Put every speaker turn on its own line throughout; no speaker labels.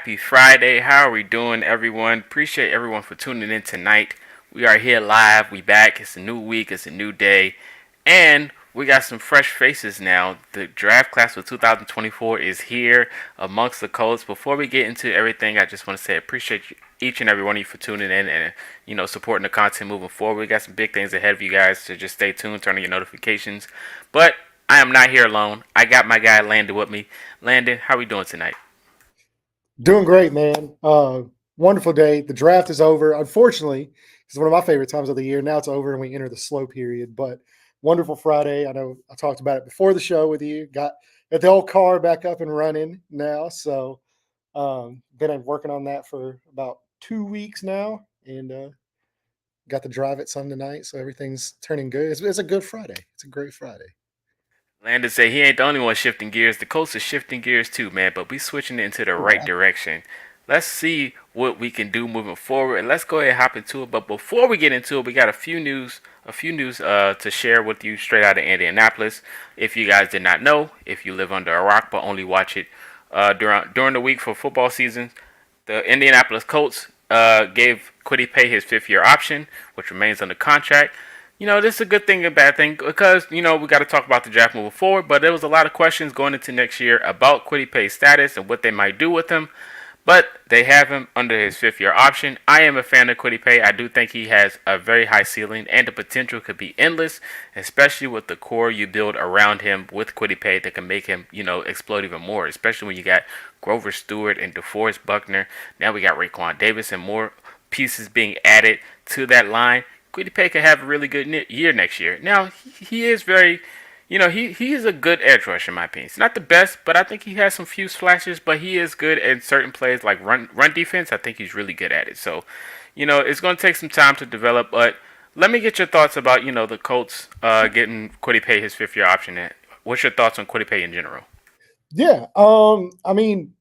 Happy Friday. How are we doing, everyone? Appreciate everyone for tuning in tonight. We are here live. We back. It's a new week. It's a new day. And we got some fresh faces now. The draft class for 2024 is here amongst the Colts. Before we get into everything, I just want to say I appreciate each and every one of you for tuning in and supporting the content moving forward. We got some big things ahead of you guys, so just stay tuned, turn on your notifications. But I am not here alone. I got my guy Landon with me. Landon, how are we doing tonight?
Doing great, man. Wonderful day. The draft is over. Unfortunately, it's one of my favorite times of the year. Now it's over and we enter the slow period. But wonderful Friday. I know I talked about it before the show with you. Got the old car back up and running now. So been working on that for about 2 weeks now, and got to drive it some tonight. So everything's turning good. It's a good Friday. It's a great Friday.
Landon said he ain't the only one shifting gears. The Colts are shifting gears too, man, but we switching it into the right
Right.
direction. Let's see what we can do moving forward, and let's go ahead and hop into it. But before we get into it, we got a few news to share with you straight out of Indianapolis. If you guys did not know, if you live under a rock but only watch it during the week for football season, the Indianapolis Colts gave Quiddy Pay his fifth-year option, which remains under contract. This is a good thing and a bad thing because, we got to talk about the draft moving forward, but there was a lot of questions going into next year about Quiddy Pay's status and what they might do with him. But they have him under his fifth-year option. I am a fan of Quiddy Pay. I do think he has a very high ceiling and the potential could be endless, especially with the core you build around him with Quiddy Pay that can make him, explode even more, especially when you got Grover Stewart and DeForest Buckner. Now we got Raekwon Davis and more pieces being added to that line. Quiddy Pay could have a really good year next year. Now, he is very, he is a good edge rusher in my opinion. He's not the best, but I think he has some few flashes, but he is good at certain plays like run defense. I think he's really good at it. So, it's going to take some time to develop, but let me get your thoughts about, the Colts getting Quiddy Pay his fifth year option. What's your thoughts on Quiddy Pay in general?
Yeah. I mean,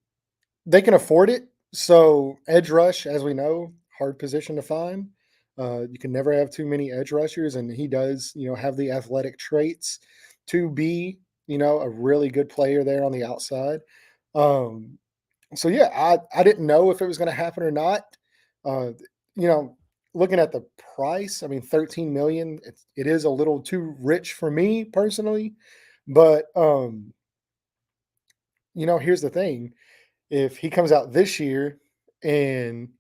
they can afford it. So edge rush, as we know, hard position to find. You can never have too many edge rushers, and he does, have the athletic traits to be, a really good player there on the outside. Um, so yeah, I didn't know if it was going to happen or not. Uh, you know, looking at the price, I mean, 13 million, it is a little too rich for me personally, but here's the thing: if he comes out this year and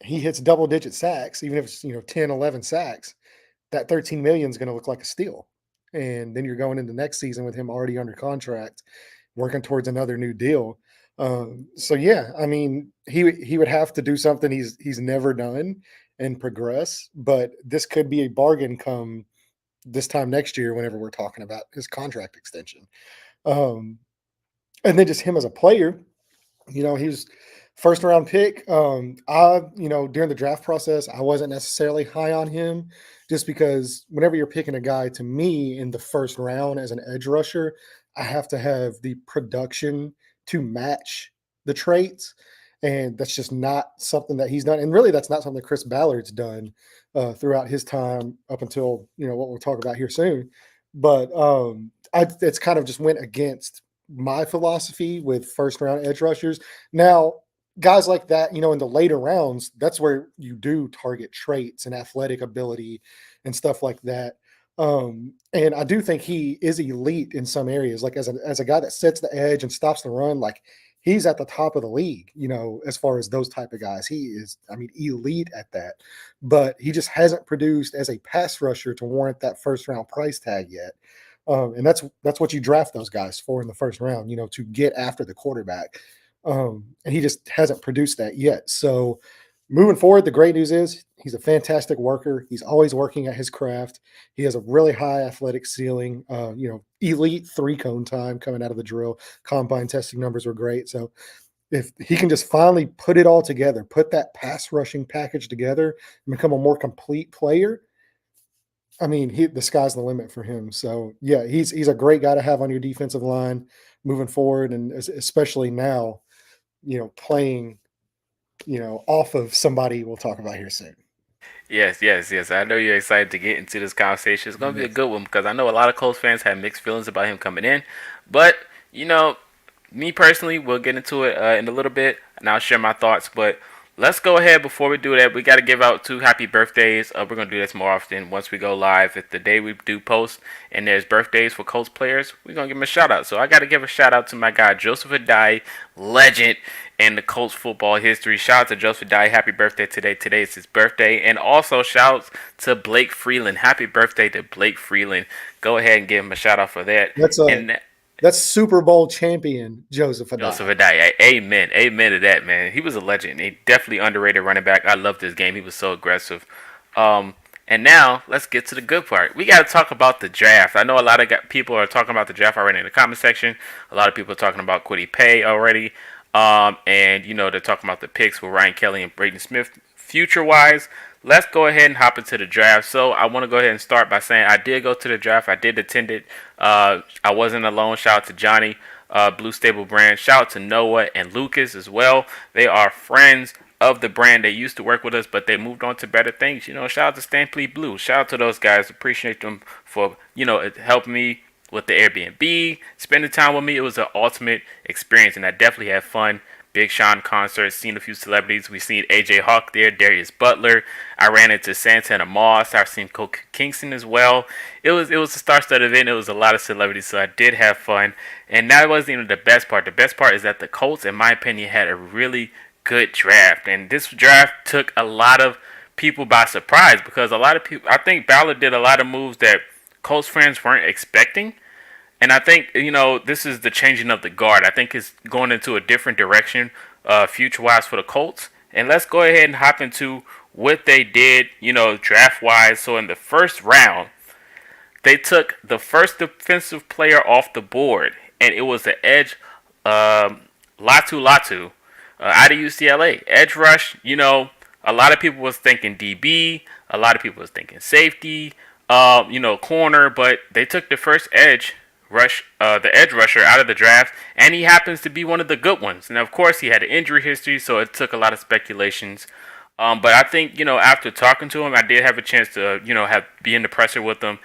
he hits double digit sacks, even if it's 10, 11 sacks, that 13 million is going to look like a steal. And then you're going into next season with him already under contract, working towards another new deal. So yeah, I mean, he would have to do something he's never done and progress. But this could be a bargain come this time next year whenever we're talking about his contract extension. Um, and then just him as a player, he was first round pick. During the draft process, I wasn't necessarily high on him just because whenever you're picking a guy to me in the first round as an edge rusher, I have to have the production to match the traits. And that's just not something that he's done. And really, that's not something that Chris Ballard's done throughout his time up until, what we'll talk about here soon. But it's kind of just went against my philosophy with first round edge rushers. Now, guys like that, in the later rounds, that's where you do target traits and athletic ability and stuff like that. And I do think he is elite in some areas, like as a guy that sets the edge and stops the run, like he's at the top of the league, as far as those type of guys. He is, I mean, elite at that. But he just hasn't produced as a pass rusher to warrant that first round price tag yet. And that's what you draft those guys for in the first round, to get after the quarterback. And he just hasn't produced that yet. So moving forward, the great news is he's a fantastic worker. He's always working at his craft. He has a really high athletic ceiling. Elite three cone time coming out of the drill. Combine testing numbers were great. So if he can just finally put it all together, put that pass rushing package together, and become a more complete player, I mean, the sky's the limit for him. So yeah, he's a great guy to have on your defensive line moving forward, and especially now, playing, off of somebody we'll talk about here soon.
Yes, yes, yes. I know you're excited to get into this conversation. It's going to be a
Yes.
good one because I know a lot of Colts fans have mixed feelings about him coming in. But, you know, me personally, we'll get into it in a little bit, and I'll share my thoughts. But let's go ahead before we do that. We got to give out two happy birthdays. We're gonna do this more often once we go live. If the day we do post and there's birthdays for Colts players, we're gonna give them a shout out. So I got to give a shout out to my guy Joseph Adai, legend in the Colts football history. Shout out to Joseph Adai. Happy birthday today. Today is his birthday, and also shout out to Blake Freeland. Happy birthday to Blake Freeland. Go ahead and give him a shout out for that.
That's a
And
that's Super Bowl champion Joseph
Joseph
Adai.
Adai, amen, amen to that, man. He was a legend. He definitely underrated running back. I loved his game. He was so aggressive. Um, and now let's get to the good part. We got to talk about the draft. I know a lot of people are talking about the draft already in the comment section. A lot of people are talking about Quiddy Pay already. And they're talking about the picks with Ryan Kelly and Braden Smith future wise. Let's go ahead and hop into the draft. So I want to go ahead and start by saying I did go to the draft. I did attend it. I wasn't alone. Shout out to Johnny, Blue Stable Brand. Shout out to Noah and Lucas as well. They are friends of the brand. They used to work with us, but they moved on to better things. Shout out to Stampede Blue. Shout out to those guys. Appreciate them for helping me with the Airbnb, spending time with me. It was an ultimate experience, and I definitely had fun. Big Sean concert, seen a few celebrities. We seen AJ Hawk there, Darius Butler. I ran into Santana Moss. I've seen Kofi Kingston as well. It was a star-studded event. It was a lot of celebrities, so I did have fun. And that wasn't even the best part. The best part is that the Colts, in my opinion, had a really good draft, and this draft took a lot of people by surprise because a lot of people. I think Ballard did a lot of moves that Colts fans weren't expecting. And I think this is the changing of the guard. I think it's going into a different direction, future-wise for the Colts. And let's go ahead and hop into what they did, draft-wise. So in the first round, they took the first defensive player off the board, and it was the edge, Latu, out of UCLA. Edge rush. A lot of people was thinking DB. A lot of people was thinking safety. Corner, but they took the first the edge rusher out of the draft, and he happens to be one of the good ones. And of course, he had an injury history, so it took a lot of speculations. But I think after talking to him, I did have a chance to have be in the presser with him,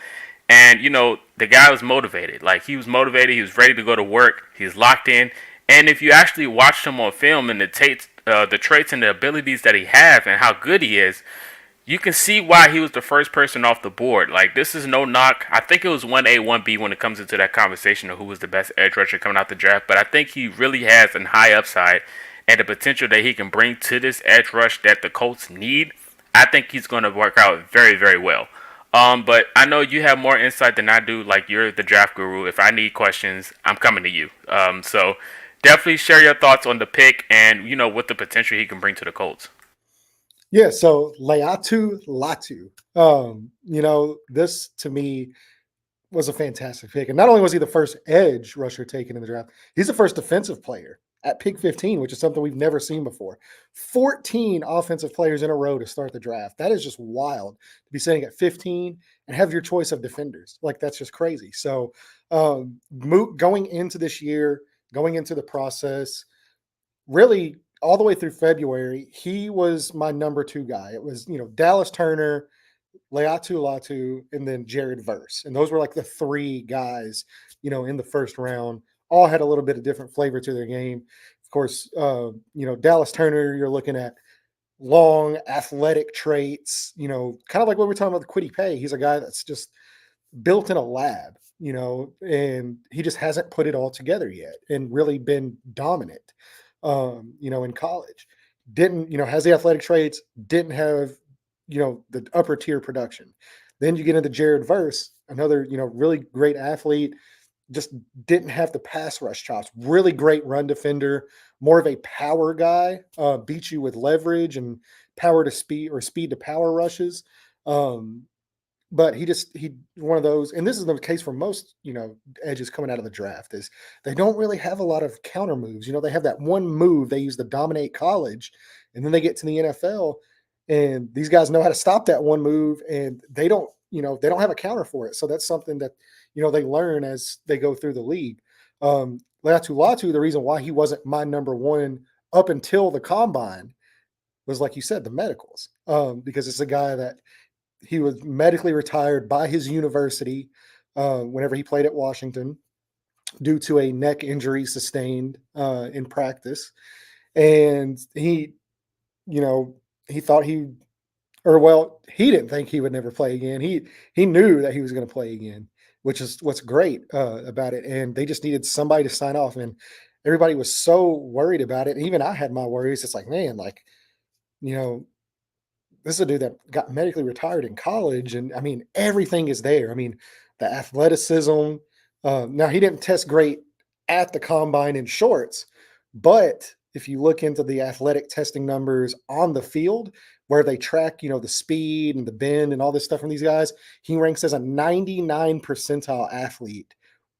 and the guy was motivated. Like he was motivated, he was ready to go to work, he's locked in. And if you actually watch him on film and the traits and the abilities that he has and how good he is, you can see why he was the first person off the board. Like, this is no knock. I think it was 1A, 1B when it comes into that conversation of who was the best edge rusher coming out the draft. But I think he really has a high upside and the potential that he can bring to this edge rush that the Colts need. I think he's going to work out very, very well. But I know you have more insight than I do. Like, you're the draft guru. If I need questions, I'm coming to you. So definitely share your thoughts on the pick and, what the potential he can bring to the Colts.
Yeah, so Latu. This to me was a fantastic pick. And not only was he the first edge rusher taken in the draft, he's the first defensive player at pick 15, which is something we've never seen before. 14 offensive players in a row to start the draft. That is just wild to be sitting at 15 and have your choice of defenders. Like, that's just crazy. So, going into this year, going into the process, really all the way through February, he was my number two guy. It was, Dallas Turner, Latu, and then Jared Verse. And those were like the three guys, in the first round. All had a little bit of different flavor to their game. Of course, Dallas Turner, you're looking at long athletic traits, kind of like what we're talking about with Quiddy Pay. He's a guy that's just built in a lab, and he just hasn't put it all together yet and really been dominant, in college. Didn't, has the athletic traits, didn't have, the upper tier production. Then you get into Jared Verse, another, really great athlete, just didn't have the pass rush chops. Really great run defender, more of a power guy, beat you with leverage and power to speed or speed to power rushes. But he one of those, and this is the case for most, edges coming out of the draft, is they don't really have a lot of counter moves. They have that one move they use to dominate college, and then they get to the NFL, and these guys know how to stop that one move, and they don't have a counter for it. So that's something that they learn as they go through the league. Latu, the reason why he wasn't my number one up until the combine was, like you said, the medicals, because it's a guy that he was medically retired by his university whenever he played at Washington. due to a neck injury sustained in practice, and you know, he thought he or well, he didn't think he would never play again. He knew that he was going to play again, which is what's great about it. And they just needed somebody to sign off, and everybody was so worried about it. And even I had my worries. It's like, man, like you know, this is a dude that got medically retired in college, and I mean, everything is there. I mean, the athleticism. Now he didn't test great at the combine in shorts, but if you look into the athletic testing numbers on the field, where they track, the speed and the bend and all this stuff from these guys, he ranks as a 99 percentile athlete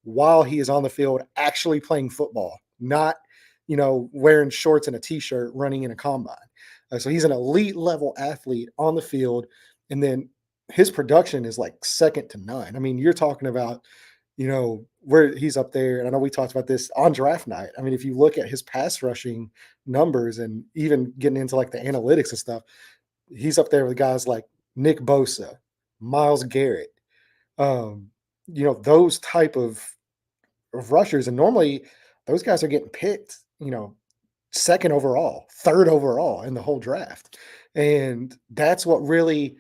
while he is on the field actually playing football, not wearing shorts and a t-shirt running in a combine. So he's an elite level athlete on the field. And then his production is like second to none. I mean, you're talking about, where he's up there. And I know we talked about this on draft night. I mean, if you look at his pass rushing numbers and even getting into like the analytics and stuff, he's up there with guys like Nick Bosa, Miles Garrett, um, those type of rushers. And normally those guys are getting picked, second overall, third overall in the whole draft. And that's what really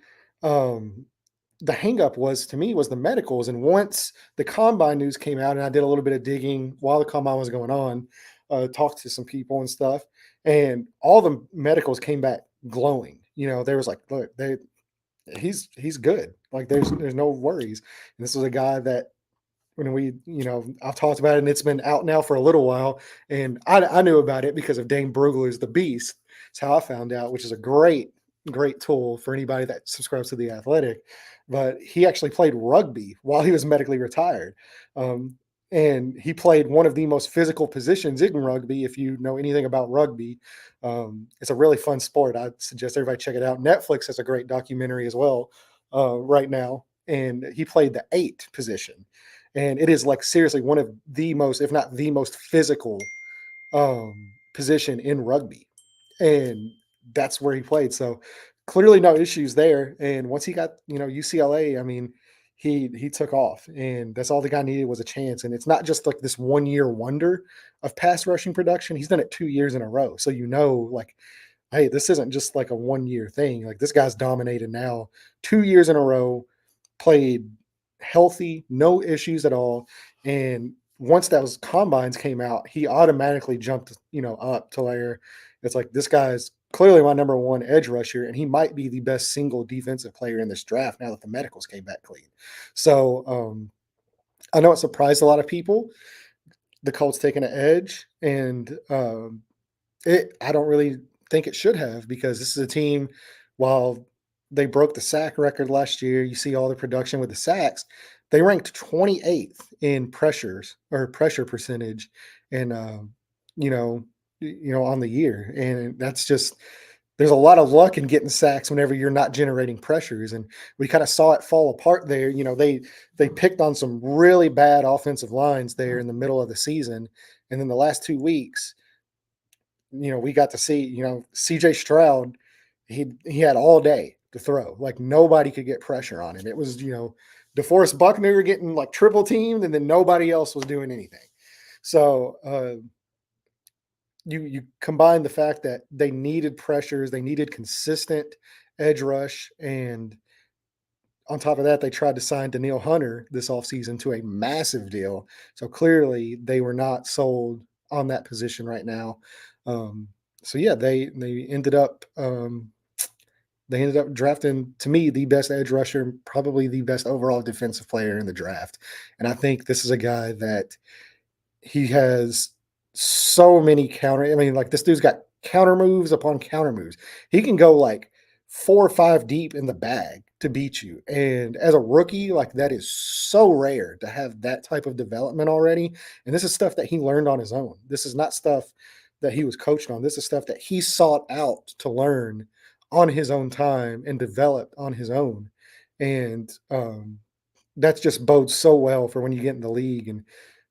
the hangup was to me was the medicals. And once the combine news came out, and I did a little bit of digging while the combine was going on, talked to some people and stuff, and all the medicals came back glowing. There was like, look, he's good. Like there's no worries. And this was a guy that when I've talked about it and it's been out now for a little while. And I knew about it because of Dane Brugler's The Beast. It's how I found out, which is a great tool for anybody that subscribes to The Athletic. But he actually played rugby while he was medically retired. Um, and he played one of the most physical positions in rugby. If you know anything about rugby, it's a really fun sport. I suggest everybody check it out. Netflix has a great documentary as well right now. And he played the 8 position, and it is like seriously one of the most, if not the most physical position in rugby, and that's where he played. So clearly no issues there. And once he got UCLA, I mean, he took off, and that's all the guy needed was a chance. And it's not just like this 1 year wonder of pass rushing production. He's done it 2 years in a row. So like, hey, this isn't just like a 1 year thing. Like this guy's dominated now 2 years in a row, played healthy, no issues at all. And once those combines came out, he automatically jumped, up to where it's like this guy's clearly my number one edge rusher, and he might be the best single defensive player in this draft now that the medicals came back clean. So I know it surprised a lot of people, the Colts taking an edge, and I don't really think it should have, because this is a team, while they broke the sack record last year, you see all the production with the sacks, they ranked 28th in pressures or pressure percentage and you know, on the year. And that's just there's a lot of luck in getting sacks whenever you're not generating pressures. And we kind of saw it fall apart there. They picked on some really bad offensive lines there in the middle of the season. And then the last 2 weeks, we got to see, CJ Stroud, he had all day to throw. Like nobody could get pressure on him. It was, DeForest Buckner getting like triple teamed, and then nobody else was doing anything. So you combine the fact that they needed pressures, they needed consistent edge rush, and on top of that, they tried to sign Danielle Hunter this offseason to a massive deal. So clearly they were not sold on that position right now. Um, so yeah, they ended up drafting, to me, the best edge rusher, probably the best overall defensive player in the draft. And I think this is a guy that he has so many counter. I mean, like this dude's got counter moves upon counter moves. He can go like 4 or 5 deep in the bag to beat you. And as a rookie, like that is so rare to have that type of development already. And this is stuff that he learned on his own. This is not stuff that he was coached on. This is stuff that he sought out to learn on his own time and develop on his own. And that's just bodes so well for when you get in the league. And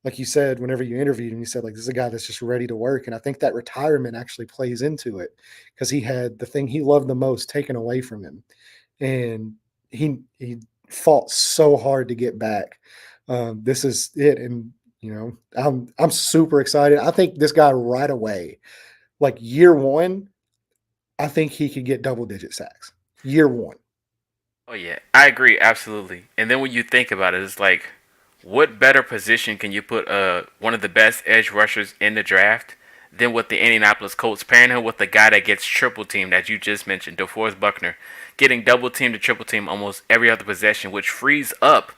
like you said, whenever you interviewed him, you said like this is a guy that's just ready to work. And I think that retirement actually plays into it, because he had the thing he loved the most taken away from him, and he fought so hard to get back. This is it, and I'm super excited. I think this guy right away, like year one, I think he could get double digit sacks. Year one.
Oh yeah, I agree absolutely. And then when you think about it, it's like, what better position can you put one of the best edge rushers in the draft than with the Indianapolis Colts, pairing him with the guy that gets triple teamed that you just mentioned, DeForest Buckner, getting double teamed to triple team almost every other possession, which frees up,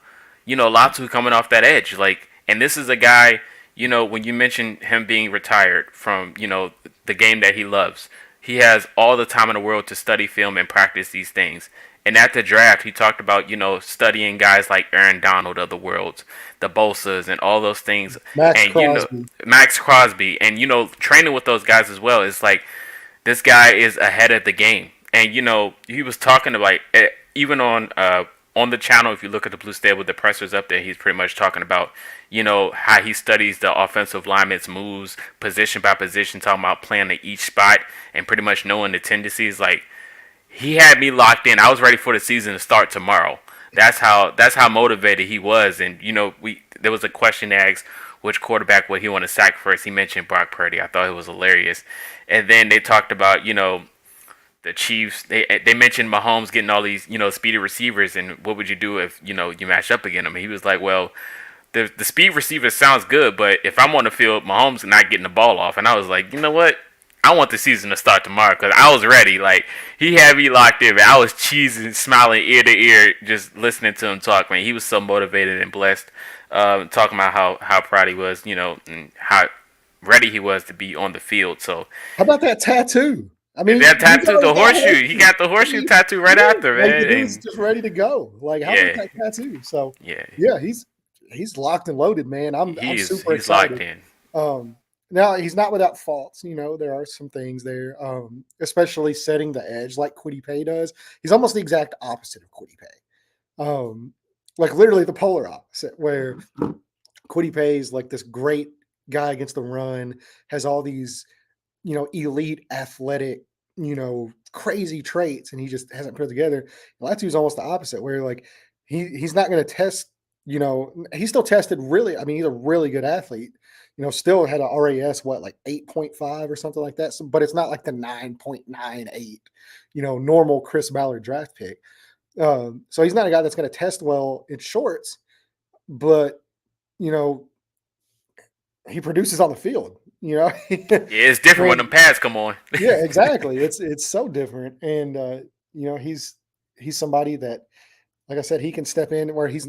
Latu coming off that edge. Like, and this is a guy, when you mention him being retired from, the game that he loves, he has all the time in the world to study film and practice these things. And at the draft, he talked about, studying guys like Aaron Donald of the world, the Bosas, and all those things.
Max
And,
Crosby.
Max Crosby, and, training with those guys as well. It's like this guy is ahead of the game. And, he was talking about, even on the channel, if you look at the Blue Stable, the presser's up there, he's pretty much talking about, how he studies the offensive lineman's moves, position by position, talking about playing at each spot and pretty much knowing the tendencies. Like, he had me locked in. I was ready for the season to start tomorrow. That's how motivated he was. And we there was a question asked which quarterback would he want to sack first. He mentioned Brock Purdy. I thought it was hilarious. And then they talked about the Chiefs. They mentioned Mahomes getting all these speedy receivers, and what would you do if you match up against him? And he was like, well, the speed receiver sounds good, but if I'm on the field, Mahomes not getting the ball off. And I was like, you know what? I want the season to start tomorrow because I was ready. Like, he had me locked in, man. I was cheesing, smiling ear to ear, just listening to him talk, man. He was so motivated and blessed, talking about how proud he was, and how ready he was to be on the field. So
How about that tattoo? I mean,
that
he's
tattoo,
already
the
got
horseshoe, he got the horseshoe
it.
tattoo right
Yeah,
after,
like the
man.
dude's
And
just ready to go. Like, how about
yeah,
that tattoo? So,
yeah,
yeah, he's locked and loaded, man. I'm super
he's locked
excited.
in.
Um, Now he's not without faults. There are some things there, especially setting the edge like Quiddy Pay does. He's almost the exact opposite of Quiddy Pay. Like literally the polar opposite, where Quiddy Pay is like this great guy against the run, has all these elite athletic, crazy traits, and he just hasn't put it together. Latu's almost the opposite, where like he's not going to test. He still tested really. I mean, he's a really good athlete. Still had a RAS like 8.5 or something like that. So, but it's not like the 9.98. Normal Chris Ballard draft pick. So he's not a guy that's going to test well in shorts, but you know he produces on the field.
Yeah, it's different when
And
them pads come on.
yeah, exactly. It's so different, and he's somebody that, like I said, he can step in where he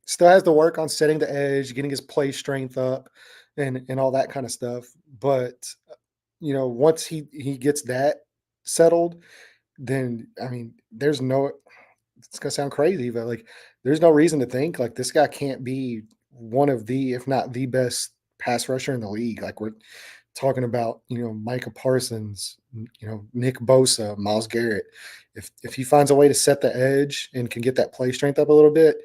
still has to work on setting the edge, getting his play strength up, and all that kind of stuff. But once he gets that settled, then I mean, there's no. It's gonna sound crazy, but like, there's no reason to think like this guy can't be one of the, if not the best pass rusher in the league. Like we're talking about, Micah Parsons, Nick Bosa, Miles Garrett. If he finds a way to set the edge and can get that play strength up a little bit,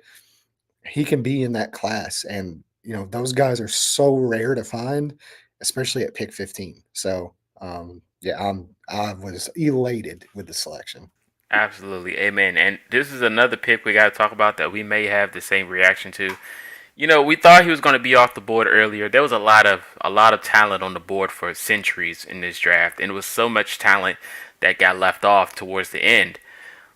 he can be in that class. And those guys are so rare to find, especially at pick 15. So yeah, I was elated with the selection.
Absolutely, amen. And this is another pick we got to talk about that we may have the same reaction to. We thought he was going to be off the board earlier. There was a lot of talent on the board for centuries in this draft, and it was so much talent that got left off towards the end.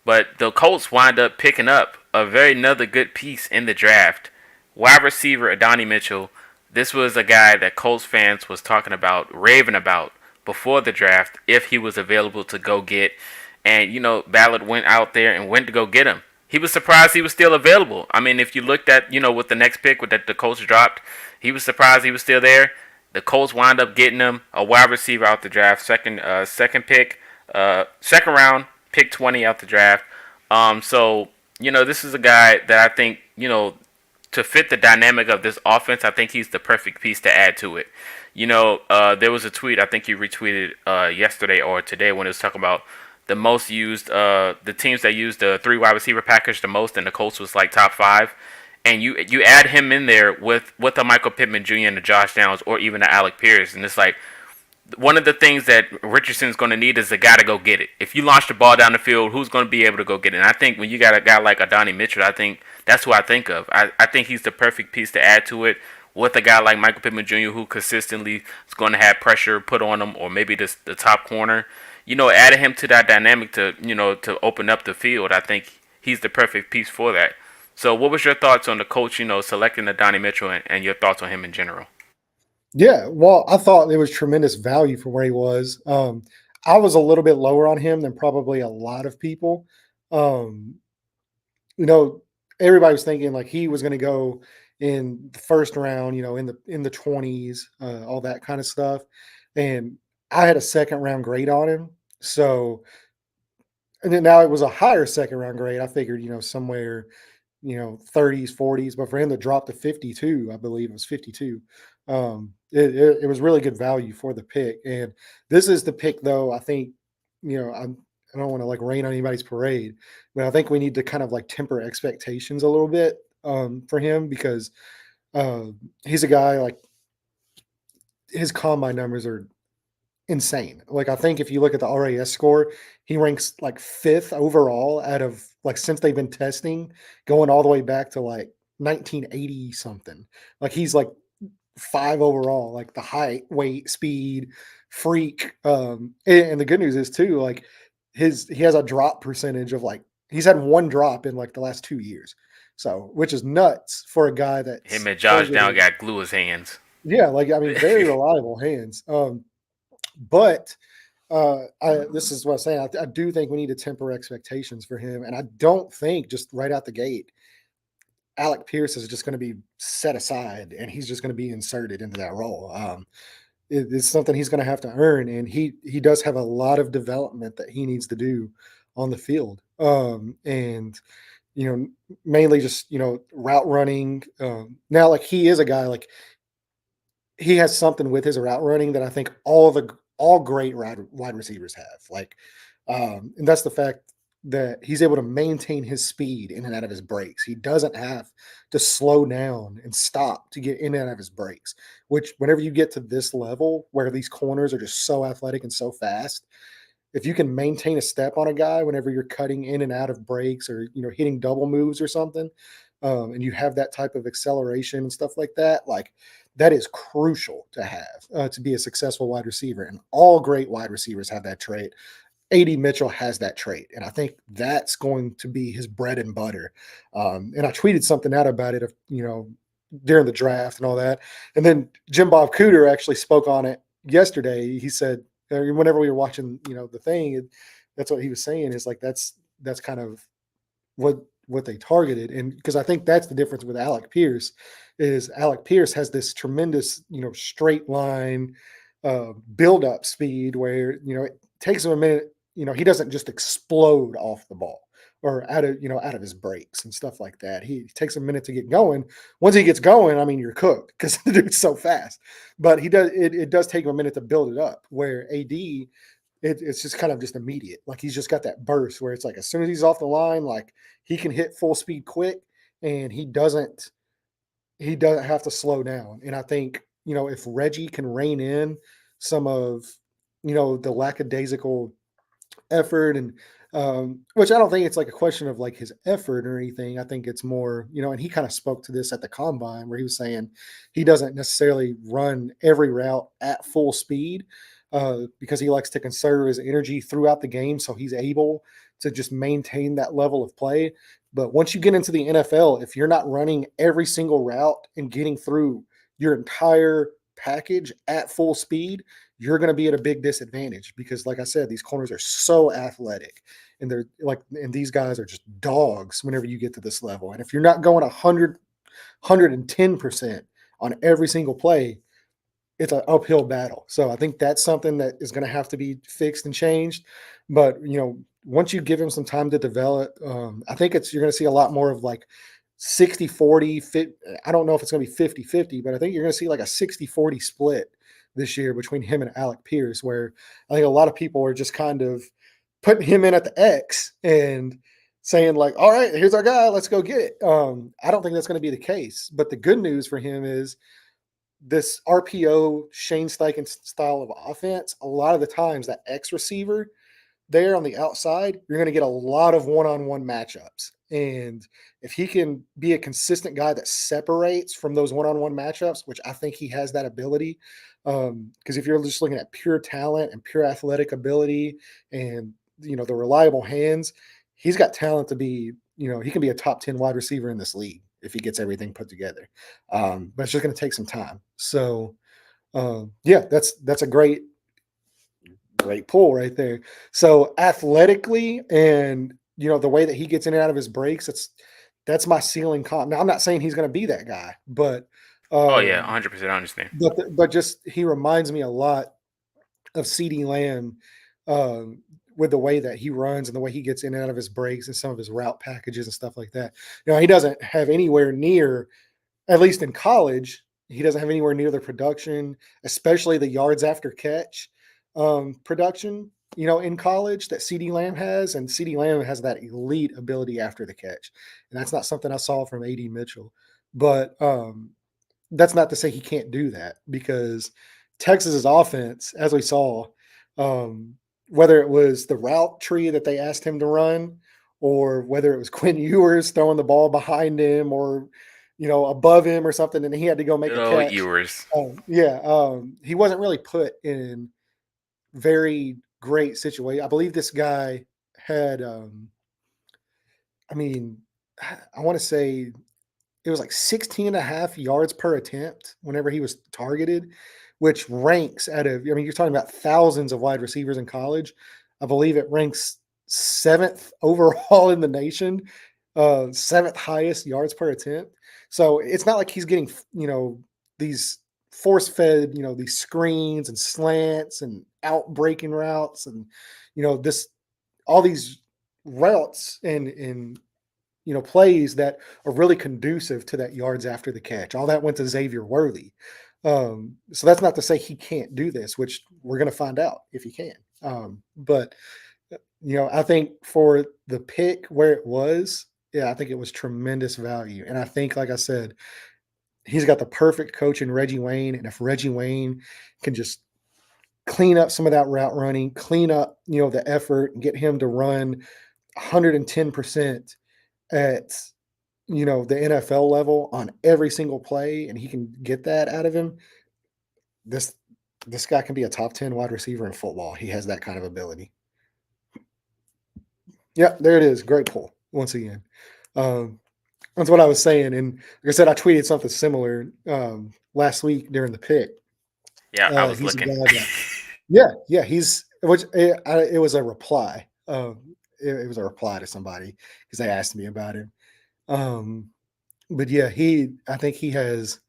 But the Colts wind up picking up another good piece in the draft. Wide receiver Adonai Mitchell. This was a guy that Colts fans was talking about, raving about before the draft if he was available to go get. And Ballard went out there and went to go get him. He was surprised he was still available. I mean, if you looked at with the next pick that the Colts dropped, he was surprised he was still there. The Colts wind up getting him a wide receiver out the draft, second pick, second round, pick 20 out the draft. So this is a guy that I think to fit the dynamic of this offense, I think he's the perfect piece to add to it. There was a tweet I think you retweeted yesterday or today when it was talking about the most used, the teams that used the three wide receiver package the most, and the Colts was like top five. And you add him in there with a Michael Pittman Jr. and a Josh Downs or even a Alec Pierce, and it's like one of the things that Richardson's going to need is a guy to go get it. If you launch the ball down the field, who's going to be able to go get it? And I think when you got a guy like Adonai Mitchell, I think that's who I think of. I think he's the perfect piece to add to it with a guy like Michael Pittman Jr., who consistently is going to have pressure put on him, or maybe the top corner. Adding him to that dynamic to open up the field, I think he's the perfect piece for that. So, what was your thoughts on the coach, selecting the Donnie Mitchell, and your thoughts on him in general?
Yeah, well, I thought it was tremendous value for where he was. I was a little bit lower on him than probably a lot of people. Um, you know, everybody was thinking like he was going to go in the first round, in the 20s, all that kind of stuff. And I had a second round grade on him. So, and then now it was a higher second round grade. I figured, somewhere 30s, 40s, but for him to drop to 52, I believe it was 52. It was really good value for the pick. And this is the pick, though. I think, I don't want to like rain on anybody's parade, but I think we need to kind of like temper expectations a little bit for him because uh, he's a guy like his combine numbers are insane. Like I think if you look at the RAS score, he ranks like fifth overall out of like since they've been testing, going all the way back to like 1980 something. Like he's like five overall, like the height, weight, speed, freak. And the good news is too, like he has a drop percentage of like he's had one drop in like the last 2 years. So which is nuts for a guy
Him
that's
and Josh Down
targeted.
got glue his hands.
Yeah, like I mean, very reliable hands. But this is what I'm saying. I do think we need to temper expectations for him, and I don't think just right out the gate, Alec Pierce is just going to be set aside and he's just going to be inserted into that role. It's something he's going to have to earn, and he does have a lot of development that he needs to do on the field. And mainly just route running. Now, like he is a guy like he has something with his route running that I think all great wide receivers have. Like, and that's the fact that he's able to maintain his speed in and out of his breaks. He doesn't have to slow down and stop to get in and out of his breaks. Which, whenever you get to this level where these corners are just so athletic and so fast, if you can maintain a step on a guy whenever you're cutting in and out of breaks or hitting double moves or something, and you have that type of acceleration and stuff like that is crucial to have to be a successful wide receiver. And all great wide receivers have that trait. AD Mitchell has that trait, and I think that's going to be his bread and butter. And I tweeted something out about it, during the draft and all that. And then Jim Bob Cooter actually spoke on it yesterday. He said, whenever we were watching, the thing, that's what he was saying is like that's kind of what they targeted. And because I think that's the difference with Alec Pierce is Alec Pierce has this tremendous straight line build up speed where it takes him a minute. He doesn't just explode off the ball or out of his breaks and stuff like that. He takes a minute to get going. Once he gets going, I mean, you're cooked because the dude's so fast. But it does take him a minute to build it up, where AD it's just kind of just immediate. Like he's just got that burst where it's like as soon as he's off the line, like he can hit full speed quick, and he doesn't have to slow down. And I think if Reggie can rein in some of the lackadaisical effort, and which I don't think it's like a question of like his effort or anything. I think it's more, and he kind of spoke to this at the combine where he was saying he doesn't necessarily run every route at full speed because he likes to conserve his energy throughout the game so he's able to just maintain that level of play. But once you get into the NFL, if you're not running every single route and getting through your entire package at full speed, you're going to be at a big disadvantage because, like I said, these corners are so athletic, and and these guys are just dogs whenever you get to this level. And if you're not going 110% on every single play, it's an uphill battle. So I think that's something that is going to have to be fixed and changed. But once you give him some time to develop, I think you're going to see a lot more of like 60-40 fit. I don't know if it's going to be 50-50, but I think you're going to see like a 60-40 split this year between him and Alec Pierce, where I think a lot of people are just kind of putting him in at the X and saying like, all right, here's our guy, let's go get it. I don't think that's going to be the case. But the good news for him is this RPO Shane Steichen style of offense, a lot of the times that X receiver there on the outside, you're going to get a lot of one-on-one matchups. And if he can be a consistent guy that separates from those one-on-one matchups, which I think he has that ability, because if you're just looking at pure talent and pure athletic ability and the reliable hands, he's got talent to be, he can be a top 10 wide receiver in this league if he gets everything put together. But it's just going to take some time. So yeah, that's a great pull right there. So athletically and the way that he gets in and out of his breaks, that's my ceiling comp. Now I'm not saying he's going to be that guy, but
Oh yeah,
um
100%. I understand.
but just he reminds me a lot of CD Lamb, um with the way that he runs and the way he gets in and out of his breaks and some of his route packages and stuff like that. He doesn't have anywhere near, at least in college, he doesn't have anywhere near the production, especially the yards after catch production, in college that CD Lamb has. And CD Lamb has that elite ability after the catch. And that's not something I saw from AD Mitchell. But that's not to say he can't do that because Texas's offense, as we saw, um, whether it was the route tree that they asked him to run, or whether it was Quinn Ewers throwing the ball behind him or above him or something, and he had to go make
Good
a
old
catch.
Ewers.
Yeah, he wasn't really put in very great situation. I believe this guy had, I mean, I want to say it was like 16 and a half yards per attempt whenever he was targeted, which ranks out of, I mean, you're talking about thousands of wide receivers in college. I believe it ranks seventh overall in the nation, seventh highest yards per attempt. So it's not like he's getting, these force fed, these screens and slants and out breaking routes and, this, all these routes and plays that are really conducive to that yards after the catch. All that went to Xavier Worthy. So that's not to say he can't do this, which we're going to find out if he can. But I think for the pick where it was, yeah, I think it was tremendous value. And I think, like I said, he's got the perfect coach in Reggie Wayne. And if Reggie Wayne can just clean up some of that route running, clean up, the effort and get him to run 110% at the NFL level on every single play, and he can get that out of him. This this guy can be a top 10 wide receiver in football. He has that kind of ability. Yeah, there it is. Great pull once again. Um, that's what I was saying, and like I said, I tweeted something similar last week during the pick.
Yeah, I was
He's a
looking.
guy that, yeah, he's which it was a reply. It was a reply to somebody because they asked me about him. Um, but yeah, I think he has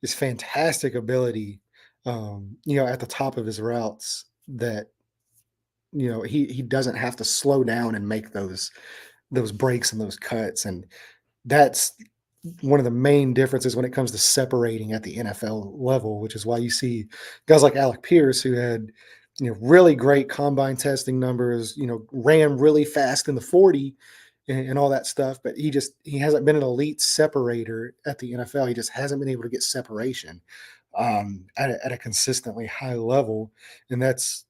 this fantastic ability, at the top of his routes that, he doesn't have to slow down and make those breaks and those cuts. And that's one of the main differences when it comes to separating at the NFL level, which is why you see guys like Alec Pierce who had, really great combine testing numbers, ran really fast in the 40 and all that stuff, but he hasn't been an elite separator at the NFL. He just hasn't been able to get separation at a consistently high level, and that's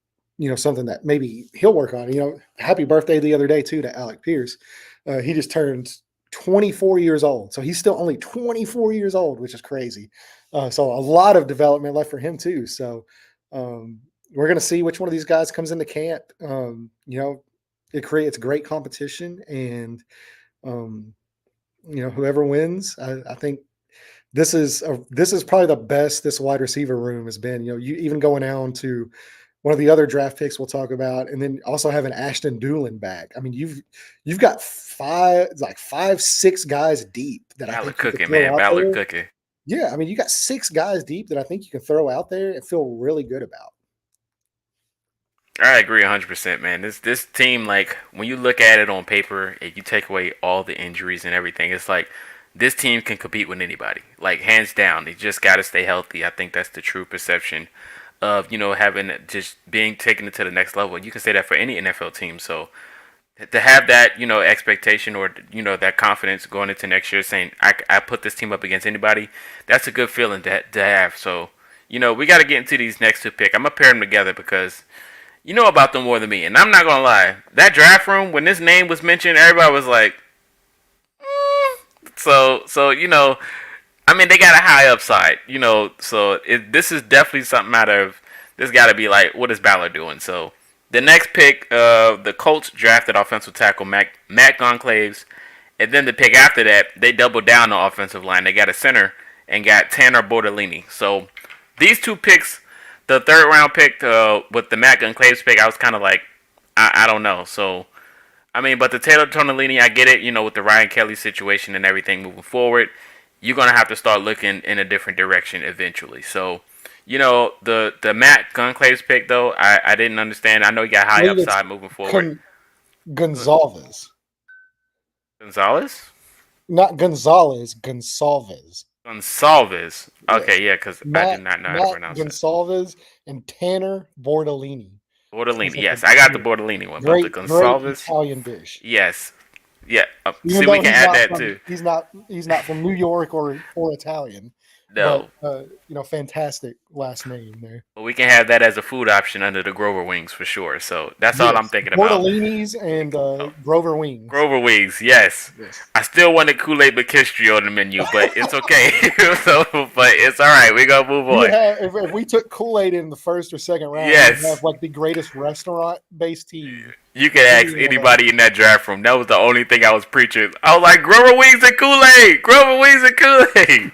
something that maybe he'll work on. Happy birthday the other day too to Alec Pierce. He just turned 24 years old, so he's still only 24 years old, which is crazy. So a lot of development left for him too. So um, we're going to see which one of these guys comes into camp. It creates great competition, and um, whoever wins, I think this is probably the best this wide receiver room has been. You even going down to one of the other draft picks we'll talk about, and then also having Ashton Doolin back. I mean, you've got five, 6 guys deep that I
Ballard
think you could
cooking,
throw
man.
out
Ballard
there.
cooking.
Yeah, I mean, you got 6 guys deep that I think you can throw out there and feel really good about.
I agree 100%, man. This team, like when you look at it on paper, and you take away all the injuries and everything, it's like this team can compete with anybody, like hands down. They just got to stay healthy. I think that's the true perception of having just being taken to the next level. You can say that for any NFL team. So to have that expectation or that confidence going into next year, saying I put this team up against anybody, that's a good feeling to have. So we got to get into these next two picks. I'm gonna pair them together because you know about them more than me. And I'm not gonna lie, that draft room when this name was mentioned, everybody was like, So I mean, they got a high upside, So this is definitely something out of this. Got to be like, what is Ballard doing? So the next pick, the Colts drafted offensive tackle Matt Gonclaves, and then the pick after that, they doubled down the offensive line. They got a center and got Tanner Bortolini. So these two picks, the third round pick with the Matt Gonclaves pick, I was kind of like, I don't know. So I mean, but the Taylor Tonalini, I get it. With the Ryan Kelly situation and everything moving forward, you're gonna have to start looking in a different direction eventually. So, the Matt Gonclaves pick though, I didn't understand. I know he got
I
high
believe it's
upside moving forward.
Gonzalez,
Gonzalez,
not Gonzalez, Gonsalves.
Gonsalves.
Yes,
Okay, yeah, because I did
Matt
not know how to
Matt
pronounce it.
Gonsalves and Tanner Bortolini. Sounds
Bortolini.
like a
Yes, I got the
yeah,
Bortolini one, but the
great
Gonsalves.
Italian dish.
Yes, yeah.
Even
See, we
though
can
he's
add
not
that
from
too.
he's not from New York or Italian, but
No,
fantastic last name there.
but we can have that as a food option under the Grover wings for sure. So that's all I'm
Yes,
thinking about.
Tortellinis and Grover wings.
Grover wings, yes.
Yes.
I still wanted Kool-Aid McKinstry on the menu, but it's okay. So, but it's all right. We're gonna move
We would
on.
have if we took Kool-Aid in the first or second round, we would have
Yes,
like the greatest restaurant-based team
you can ask
anywhere else.
anybody in that draft room. That was the only thing I was preaching. I was like, Grover wings and Kool-Aid. Grover wings and Kool-Aid.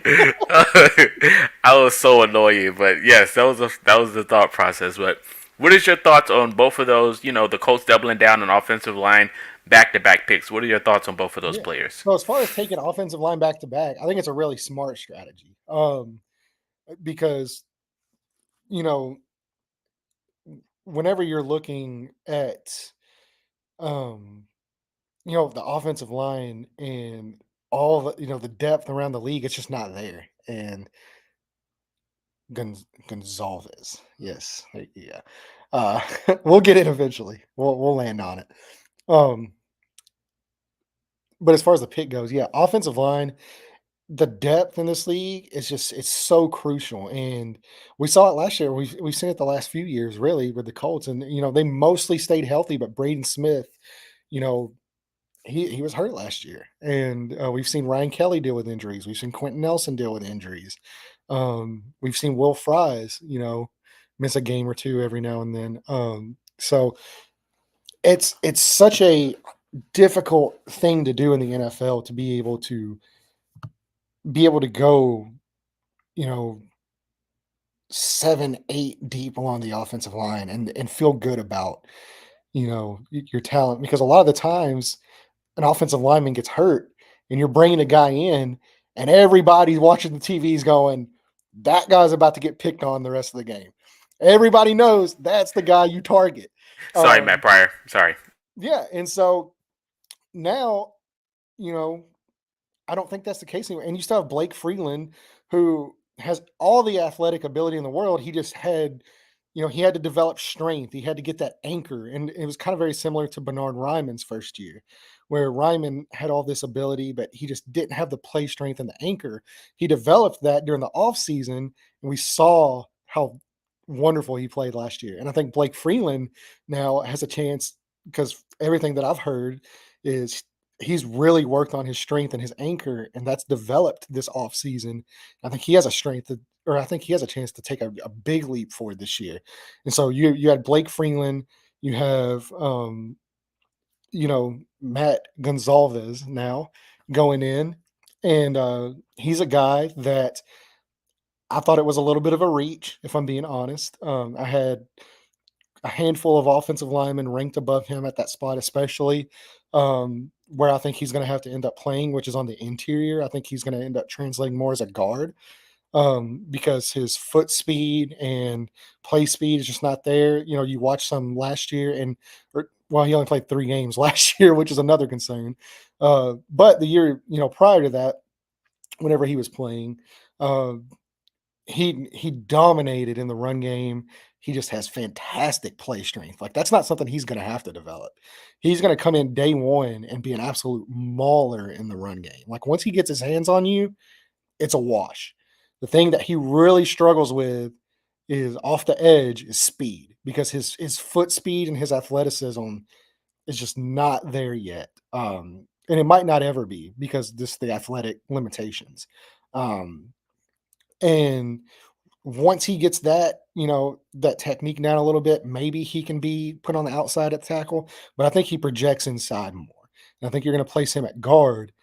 I was so annoying, but yes, that was the thought process. But what is your thoughts on both of those? The Colts doubling down on offensive line, back-to-back picks. What are your thoughts on both of those
Yeah.
players?
So as far as taking offensive line back to back, I think it's a really smart strategy. Because you know, whenever you're looking at um, the offensive line and all the depth around the league, it's just not there. And Gonzalez, yes, yeah. Uh, we'll get it eventually. We'll land on it. Um, but as far as the pick goes, yeah, offensive line, the depth in this league is just it's so crucial, and we saw it last year. We've seen it the last few years, really, with the Colts, and they mostly stayed healthy, but Braden Smith, you know, he was hurt last year, and we've seen Ryan Kelly deal with injuries. We've seen Quentin Nelson deal with injuries. We've seen Will Fries, miss a game or two every now and then. So it's such a difficult thing to do in the NFL to be able to go, you know, 7, 8 deep along the offensive line and feel good about, your talent, because a lot of the times an offensive lineman gets hurt and you're bringing a guy in and everybody's watching the TVs going, that guy's about to get picked on the rest of the game. Everybody knows that's the guy you target.
Sorry, Matt Pryor. Sorry.
Yeah. And so now, you know, I don't think that's the case anymore. And you still have Blake Freeland, who has all the athletic ability in the world. He just had, he had to develop strength. He had to get that anchor. And it was kind of very similar to Bernard Ryman's first year, where Ryman had all this ability, but he just didn't have the play strength and the anchor. He developed that during the offseason, and we saw how wonderful he played last year. And I think Blake Freeland now has a chance, because everything that I've heard is he's really worked on his strength and his anchor, and that's developed this offseason. I think he has a strength to, or I think he has a chance to take a big leap forward this year. And so you had Blake Freeland, you have Matt Gonzalez now going in, and he's a guy that I thought it was a little bit of a reach, if I'm being honest. I had a handful of offensive linemen ranked above him at that spot, especially where I think he's going to have to end up playing, which is on the interior. I think he's going to end up translating more as a guard, because his foot speed and play speed is just not there. You watch some last year, well, he only played 3 games last year, which is another concern. But the year, prior to that, whenever he was playing, uh, he dominated in the run game. He just has fantastic play strength. Like, that's not something he's going to have to develop. He's going to come in day one and be an absolute mauler in the run game. Like, once he gets his hands on you, it's a wash. The thing that he really struggles with is off the edge is speed, because his foot speed and his athleticism is just not there yet. and it might not ever be because just the athletic limitations. Um, and once he gets that, that technique down a little bit, maybe he can be put on the outside at tackle. But I think he projects inside more. And I think you're going to place him at guard.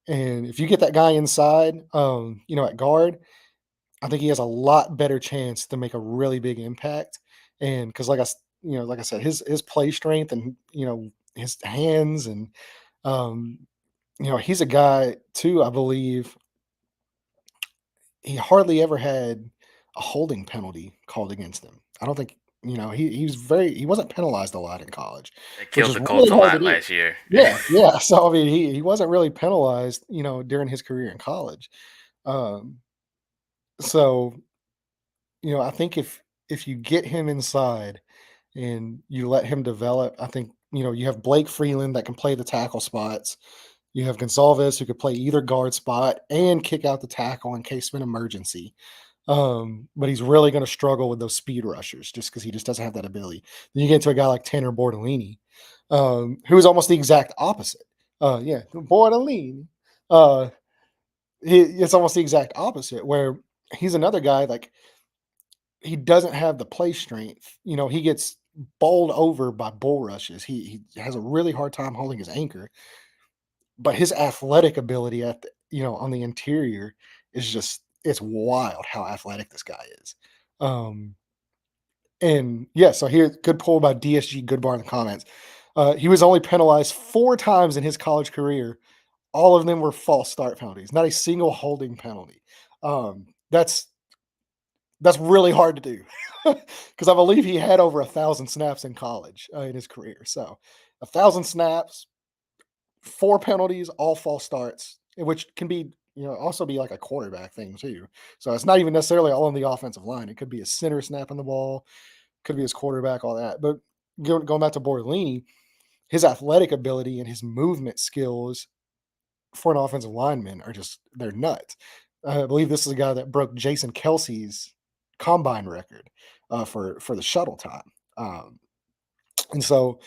And if you get that guy inside, at guard, I think he has a lot better chance to make a really big impact. And because, like I said, his play strength and his hands and um, he's a guy too. I believe he hardly ever had a holding penalty called against him. I don't think he wasn't penalized a lot in college,
That
which
killed
is
the
really
Colts a
hard to
lot
do.
last year.
Yeah, yeah. So I mean, he wasn't really penalized, during his career in college. Um, so I think if you get him inside and you let him develop, I think you have Blake Freeland that can play the tackle spots. You have Gonzalez who could play either guard spot and kick out the tackle in case of an emergency. But he's really going to struggle with those speed rushers just because he just doesn't have that ability. Then you get to a guy like Tanner Bortolini, who is almost the exact opposite. Yeah, Bortolini. Uh, it's almost the exact opposite where he's another guy like he doesn't have the play strength. He gets bowled over by bull rushes. He has a really hard time holding his anchor, but his athletic ability on the interior is just it's wild how athletic this guy is. Um, and yeah, so here, good pull by DSG Goodbar in the comments. He was only penalized 4 times in his college career. All of them were false start penalties, not a single holding penalty. That's really hard to do because I believe he had over 1,000 snaps in college in his career. So 1,000 snaps, 4 penalties, all false starts, which can be also be like a quarterback thing too. So it's not even necessarily all on the offensive line. It could be a center snapping the ball, could be his quarterback, all that. But going back to Bortolini, his athletic ability and his movement skills for an offensive lineman are just they're nuts. I believe this is a guy that broke Jason Kelsey's combine record for the shuttle time. And so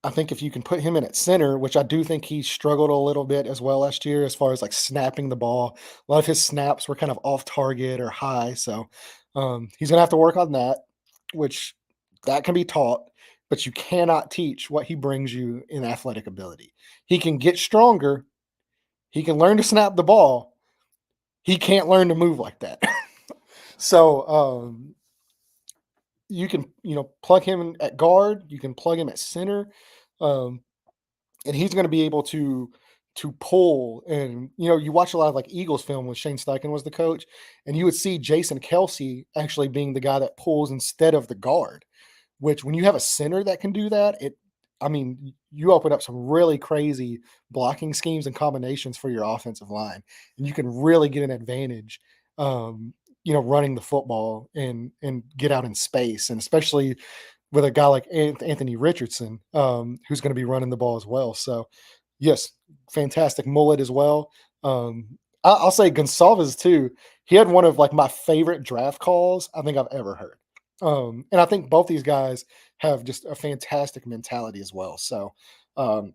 I think if you can put him in at center, which I do think he struggled a little bit as well last year as far as like snapping the ball. A lot of his snaps were kind of off target or high. So he's gonna have to work on that, which that can be taught, but you cannot teach what he brings you in athletic ability. He can get stronger, he can learn to snap the ball. He can't learn to move like that. So you can, plug him at guard, you can plug him at center. Um, and he's going to be able to pull. And you watch a lot of like Eagles film when Shane Steichen was the coach, and you would see Jason Kelsey actually being the guy that pulls instead of the guard. Which when you have a center that can do that, you open up some really crazy blocking schemes and combinations for your offensive line, and you can really get an advantage. Running the football and get out in space, and especially with a guy like Anthony Richardson, who's going to be running the ball as well. So, yes, fantastic mullet as well. I'll say Gonsalves too. He had one of like my favorite draft calls I think I've ever heard. And I think both these guys have just a fantastic mentality as well. So, um,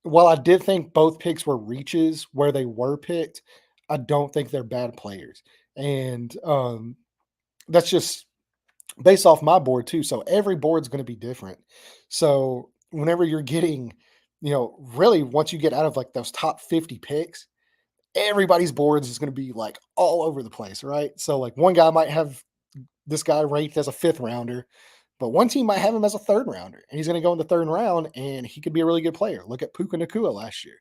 while I did think both picks were reaches where they were picked, I don't think they're bad players. And that's just based off my board too. So every board's going to be different. So whenever you're getting, really once you get out of like those top 50 picks, everybody's boards is going to be like all over the place, right? So like one guy might have this guy ranked as a 5th rounder, but one team might have him as a 3rd rounder, and he's going to go in the 3rd round, and he could be a really good player. Look at Puka Nakua last year,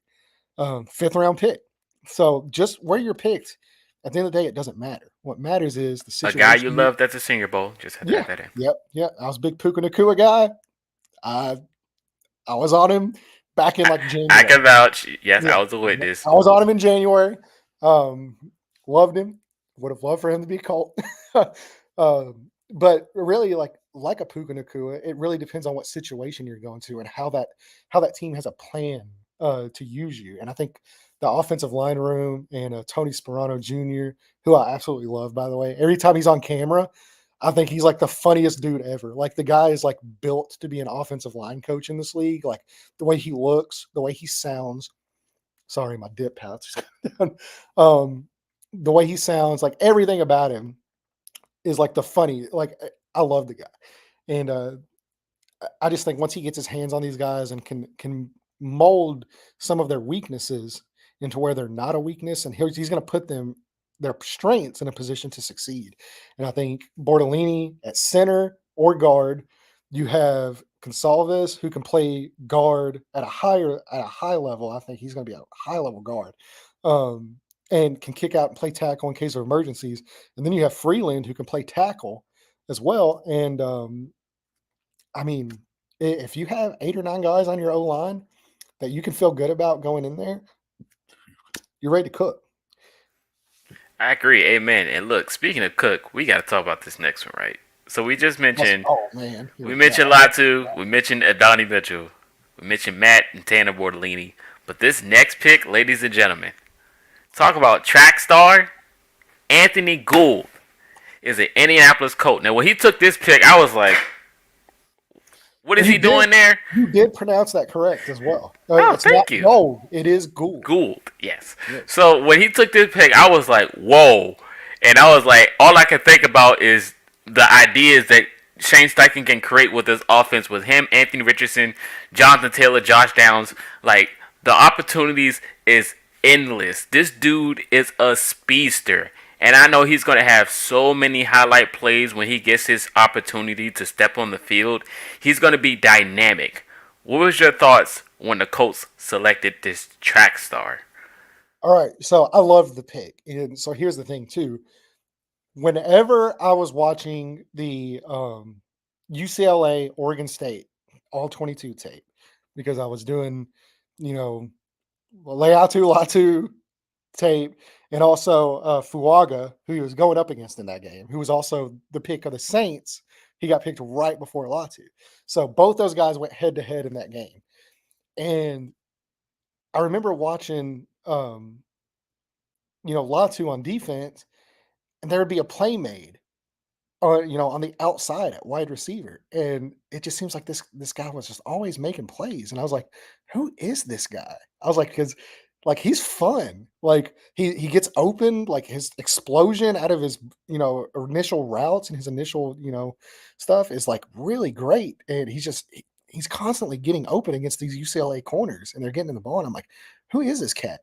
5th round pick. So just where you're picked, at the end of the day, it doesn't matter. What matters is the
A guy you
situation.
loved at the Senior Bowl. Just had to
Yeah,
add that in.
yep, yeah. I was a big Puka Nakua guy. I I was on him back in like
I
January.
can vouch. Yes,
Yeah,
I was a
yep.
witness.
I was on him in January. Um, Loved him. Would have loved for him to be Colt. But really, like a Puka Nakua, it really depends on what situation you're going to and how that team has a plan to use you. And I think the offensive line room and Tony Sperano Jr., who I absolutely love, by the way. Every time he's on camera, I think he's like the funniest dude ever. Like the guy is like built to be an offensive line coach in this league. Like the way he looks, the way he sounds, Sorry, my dip pouch. um, the way he sounds, like everything about him is like the funny. Like I love the guy, and I just think once he gets his hands on these guys and can mold some of their weaknesses into where they're not a weakness, and he's going to put them their strengths in a position to succeed. And I think Bortolini at center or guard, you have Consalves who can play guard at a high level. I think he's going to be a high level guard. Um, and can kick out and play tackle in case of emergencies. And then you have Freeland who can play tackle as well. And I mean, if you have 8 or 9 guys on your O line that you can feel good about going in there, you're ready to cook.
I agree. Amen. And look, speaking of Cook, we got to talk about this next one, right? So we just mentioned
Oh man, here
we
we go.
mentioned Latu, we mentioned Adonai Mitchell, we mentioned Matt and Tanner Bortolini, but this next pick, ladies and gentlemen, talk about track star Anthony Gould is an Indianapolis Colt. Now, when he took this pick, I was like, "What is
And
he doing there?"
you did pronounce that correct as well.
Oh,
It's not
thank you.
gold, it is Gould.
Gould, yes.
Yes.
So when he took this pick, I was like, "Whoa!" And I was like, all I could think about is the ideas that Shane Steichen can create with this offense with him, Anthony Richardson, Jonathan Taylor, Josh Downs. Like the opportunities is endless. This dude is a speedster. And I know he's going to have so many highlight plays when he gets his opportunity to step on the field. He's going to be dynamic. What was your thoughts when the Colts selected this track star?
All right, so I love the pick. And so here's the thing too. Whenever I was watching the UCLA Oregon State all 22 tape, because I was doing, you know, Latu tape, and also Fuaga, who he was going up against in that game, who was also the pick of the Saints. He got picked right before Latu. So both those guys went head to head in that game. And I remember watching, Latu on defense, and there would be a play made or on the outside at wide receiver, and it just seems like this guy was just always making plays, and I was like, "Who is this guy?" I was like, "Because like he's fun, like he gets open, like his explosion out of his initial routes and his initial stuff is like really great, and he's constantly getting open against these UCLA corners, and they're getting in the ball, and I'm like, who is this cat?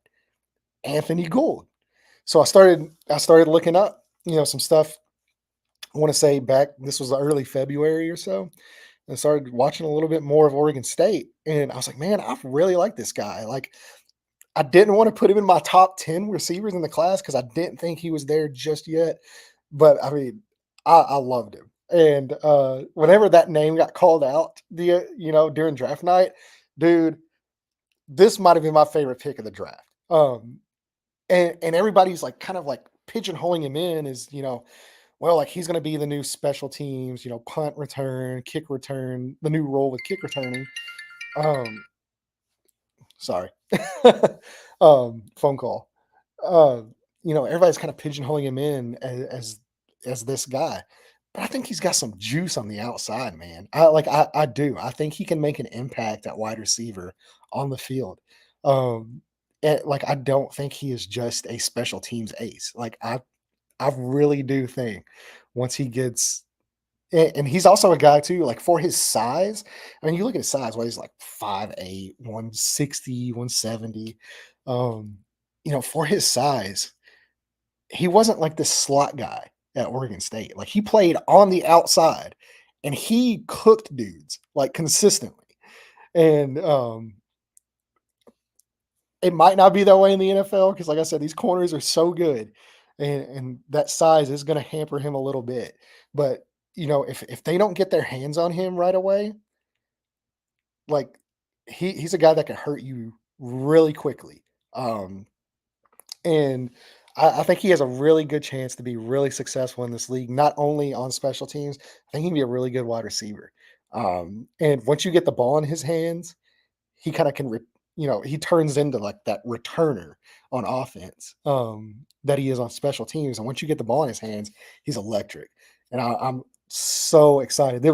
Anthony Gould. So I started looking up some stuff. I want to say back, this was early February or so, and started watching a little bit more of Oregon State. And I was like, man, I really like this guy. Like, I didn't want to put him in my top 10 receivers in the class because I didn't think he was there just yet. But I mean, I loved him. And whenever that name got called out, during draft night, dude, this might have been my favorite pick of the draft. And everybody's like kind of like pigeonholing him in as well, like he's going to be the new special teams, punt return, kick return, the new role with kick returning. Um, sorry, phone call. Uh, everybody's kind of pigeonholing him in as this guy, but I think he's got some juice on the outside, man. I do. I think he can make an impact at wide receiver on the field. Um, like I don't think he is just a special teams ace. Like I really do think once he gets and he's also a guy too, like for his size. I mean, you look at his size, well, he's like 5'8", 160, 170. For his size, he wasn't like this slot guy at Oregon State. Like he played on the outside and he cooked dudes like consistently. And it might not be that way in the NFL because, like I said, these corners are so good, and that size is going to hamper him a little bit. But if they don't get their hands on him right away, like he's a guy that can hurt you really quickly. Um, and I think he has a really good chance to be really successful in this league, not only on special teams. I think he can be a really good wide receiver. And once you get the ball in his hands, he kind of can, he turns into like that returner on offense that he is on special teams. And once you get the ball in his hands, he's electric. And I'm so excited.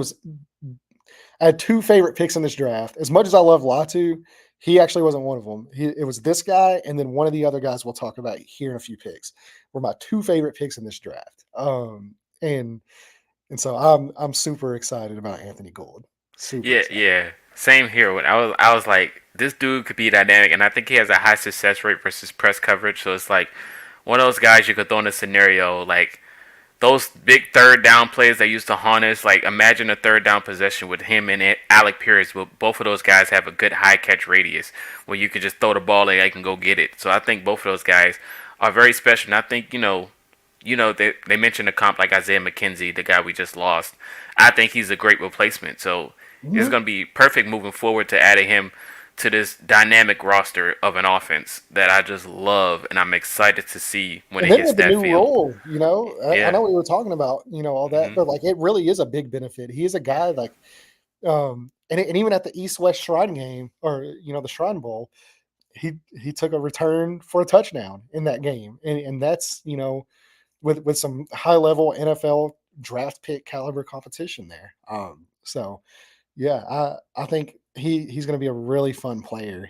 I had two favorite picks in this draft. As much as I love Latu, He actually wasn't one of them. It was this guy, and then one of the other guys we'll talk about here in a few picks were my two favorite picks in this draft. And so I'm super excited about Anthony Gould. Super
Yeah,
excited.
yeah. Same here. When I was like, this dude could be dynamic, and I think he has a high success rate versus press coverage. So it's like one of those guys you could throw in a scenario like those big third down plays that used to haunt us. Like imagine a third down possession with him and Alec Pierce. Well, both of those guys have a good high catch radius where you could just throw the ball and they can go get it. So I think both of those guys are very special. And I think they mentioned a comp like Isaiah McKenzie, the guy we just lost. I think he's a great replacement. So it's
Mhm.
going to be perfect moving forward to adding him to this dynamic roster of an offense that I just love, and I'm excited to see when
And
it
then
hits
with the
that
new
field.
role, I
Yeah.
know we were talking about, all that,
Hmm.
but like it really is a big benefit. He is a guy like, and even at the East West Shrine game or the Shrine Bowl, he took a return for a touchdown in that game, and that's with some high level NFL draft pick caliber competition there. So yeah, I think he's going to be a really fun player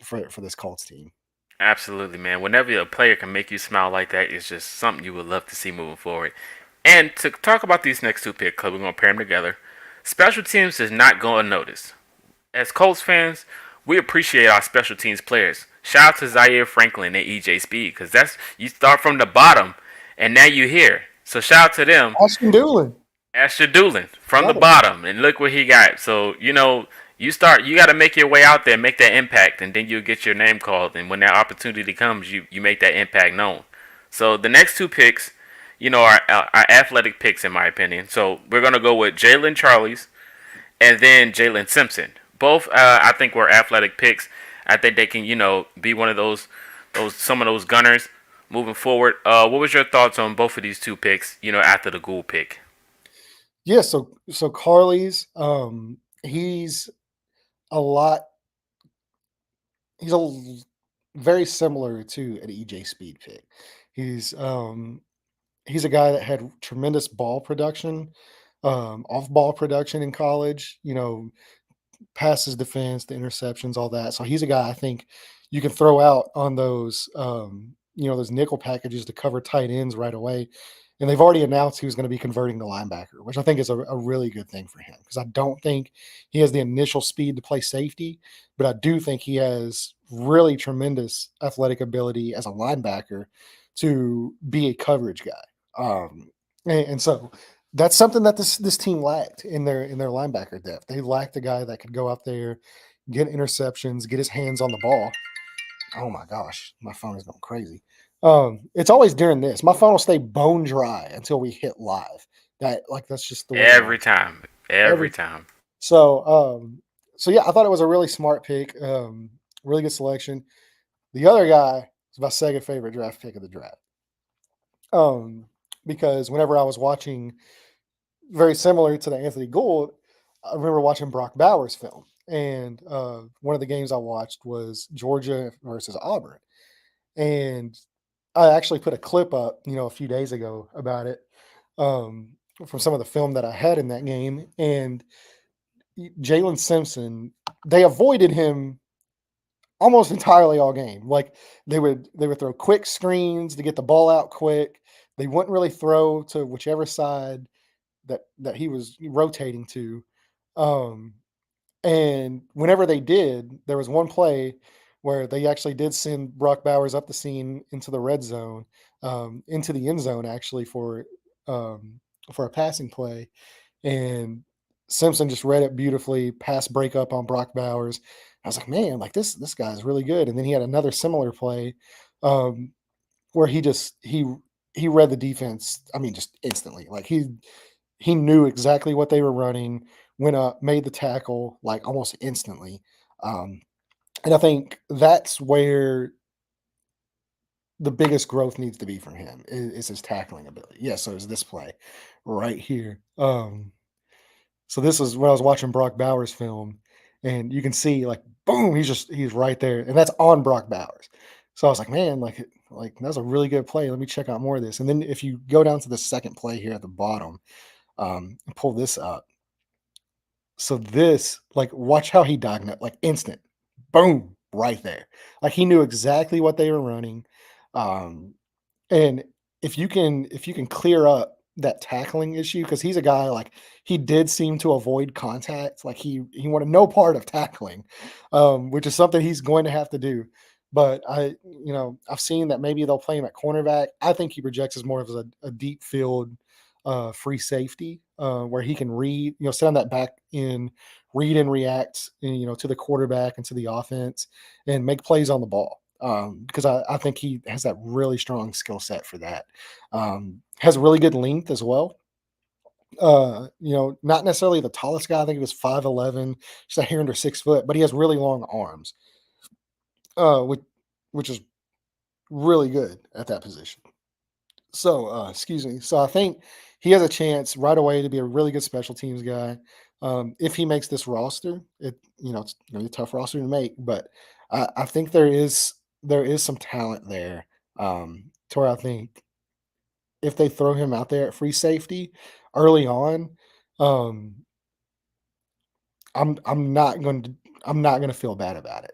for this Colts team.
Absolutely, man. Whenever a player can make you smile like that, it's just something you would love to see moving forward. And to talk about these next two picks, because we're going to pair them together, special teams is not going unnoticed. As Colts fans, we appreciate our special teams players. Shout out to Zaire Franklin and EJ Speed, because that's you start from the bottom, and now you're here. So shout out to them.
Austin Doolin,
Asher Doolin from the
love it.
bottom, and look what he got. So you got to make your way out there, make that impact, and then you'll get your name called. And when that opportunity comes, you make that impact known. So the next two picks, are athletic picks in my opinion. So we're gonna go with Jalen Charles and then Jalen Simpson. Both I think were athletic picks. I think they can be one of those some of those gunners moving forward. What was your thoughts on both of these two picks? After the Gould pick.
Yeah, so Carly's he's a lot he's very similar to an EJ Speed pick. He's um he's a guy that had tremendous ball production, off ball production in college, passes defense, the interceptions, all that. So he's a guy I think you can throw out on those nickel packages to cover tight ends right away. And they've already announced who's going to be converting to linebacker, which I think is a really good thing for him because I don't think he has the initial speed to play safety, but I do think he has really tremendous athletic ability as a linebacker to be a coverage guy. And so that's something that this team lacked in their linebacker depth. They lacked a guy that could go out there, get interceptions, get his hands on the ball. Oh my gosh, my phone is going crazy. It's always during this. My phone will stay bone dry until we hit live. That's just the way it
Every
always
time. Every
every
time.
so so yeah, I thought it was a really smart pick. Really good selection. The other guy is my second favorite draft pick of the draft. Um, because whenever I was watching very similar to the Anthony Gould, I remember watching Brock Bowers film. And one of the games I watched was Georgia versus Auburn. And I actually put a clip up, a few days ago about it um, from some of the film that I had in that game. And Jalen Simpson, they avoided him almost entirely all game. Like they would throw quick screens to get the ball out quick. They wouldn't really throw to whichever side that he was rotating to. Um, and whenever they did, there was one play where they actually did send Brock Bowers up the seam into the red zone, into the end zone actually um, for a passing play, and Simpson just read it beautifully, pass break up on Brock Bowers. I was like, man, like this guy's really good. And then he had another similar play um, where he read the defense. I mean, just instantly. Like he knew exactly what they were running, went up, made the tackle like almost instantly. Um, and I think that's where the biggest growth needs to be from him is his tackling ability. Yeah, so is this play right here. So this is when I was watching Brock Bowers film, and you can see like boom, he's right there, and that's on Brock Bowers. So I was like, man, like that's a really good play. Let me check out more of this. And then if you go down to the second play here at the bottom, and pull this up. So this, like, watch how he diagonal, like instant. boom, right there. Like he knew exactly what they were running. Um, and if you can clear up that tackling issue, because he's a guy like he did seem to avoid contact, like he wanted no part of tackling, which is something he's going to have to do. But I've seen that maybe they'll play him at cornerback. I think he projects as more of a deep field free safety where he can read, sit on that back end, read and react, to the quarterback and to the offense and make plays on the ball. Because I think he has that really strong skill set for that. Has really good length as well. Not necessarily the tallest guy. I think he was 5'11", just a hair under 6 foot, but he has really long arms, which is really good at that position. So, excuse me. So I think he has a chance right away to be a really good special teams guy. If he makes this roster, it's gonna be a tough roster to make, but I think there is some talent there. To where I think if they throw him out there at free safety early on, um, I'm not going to I'm not going to feel bad about it.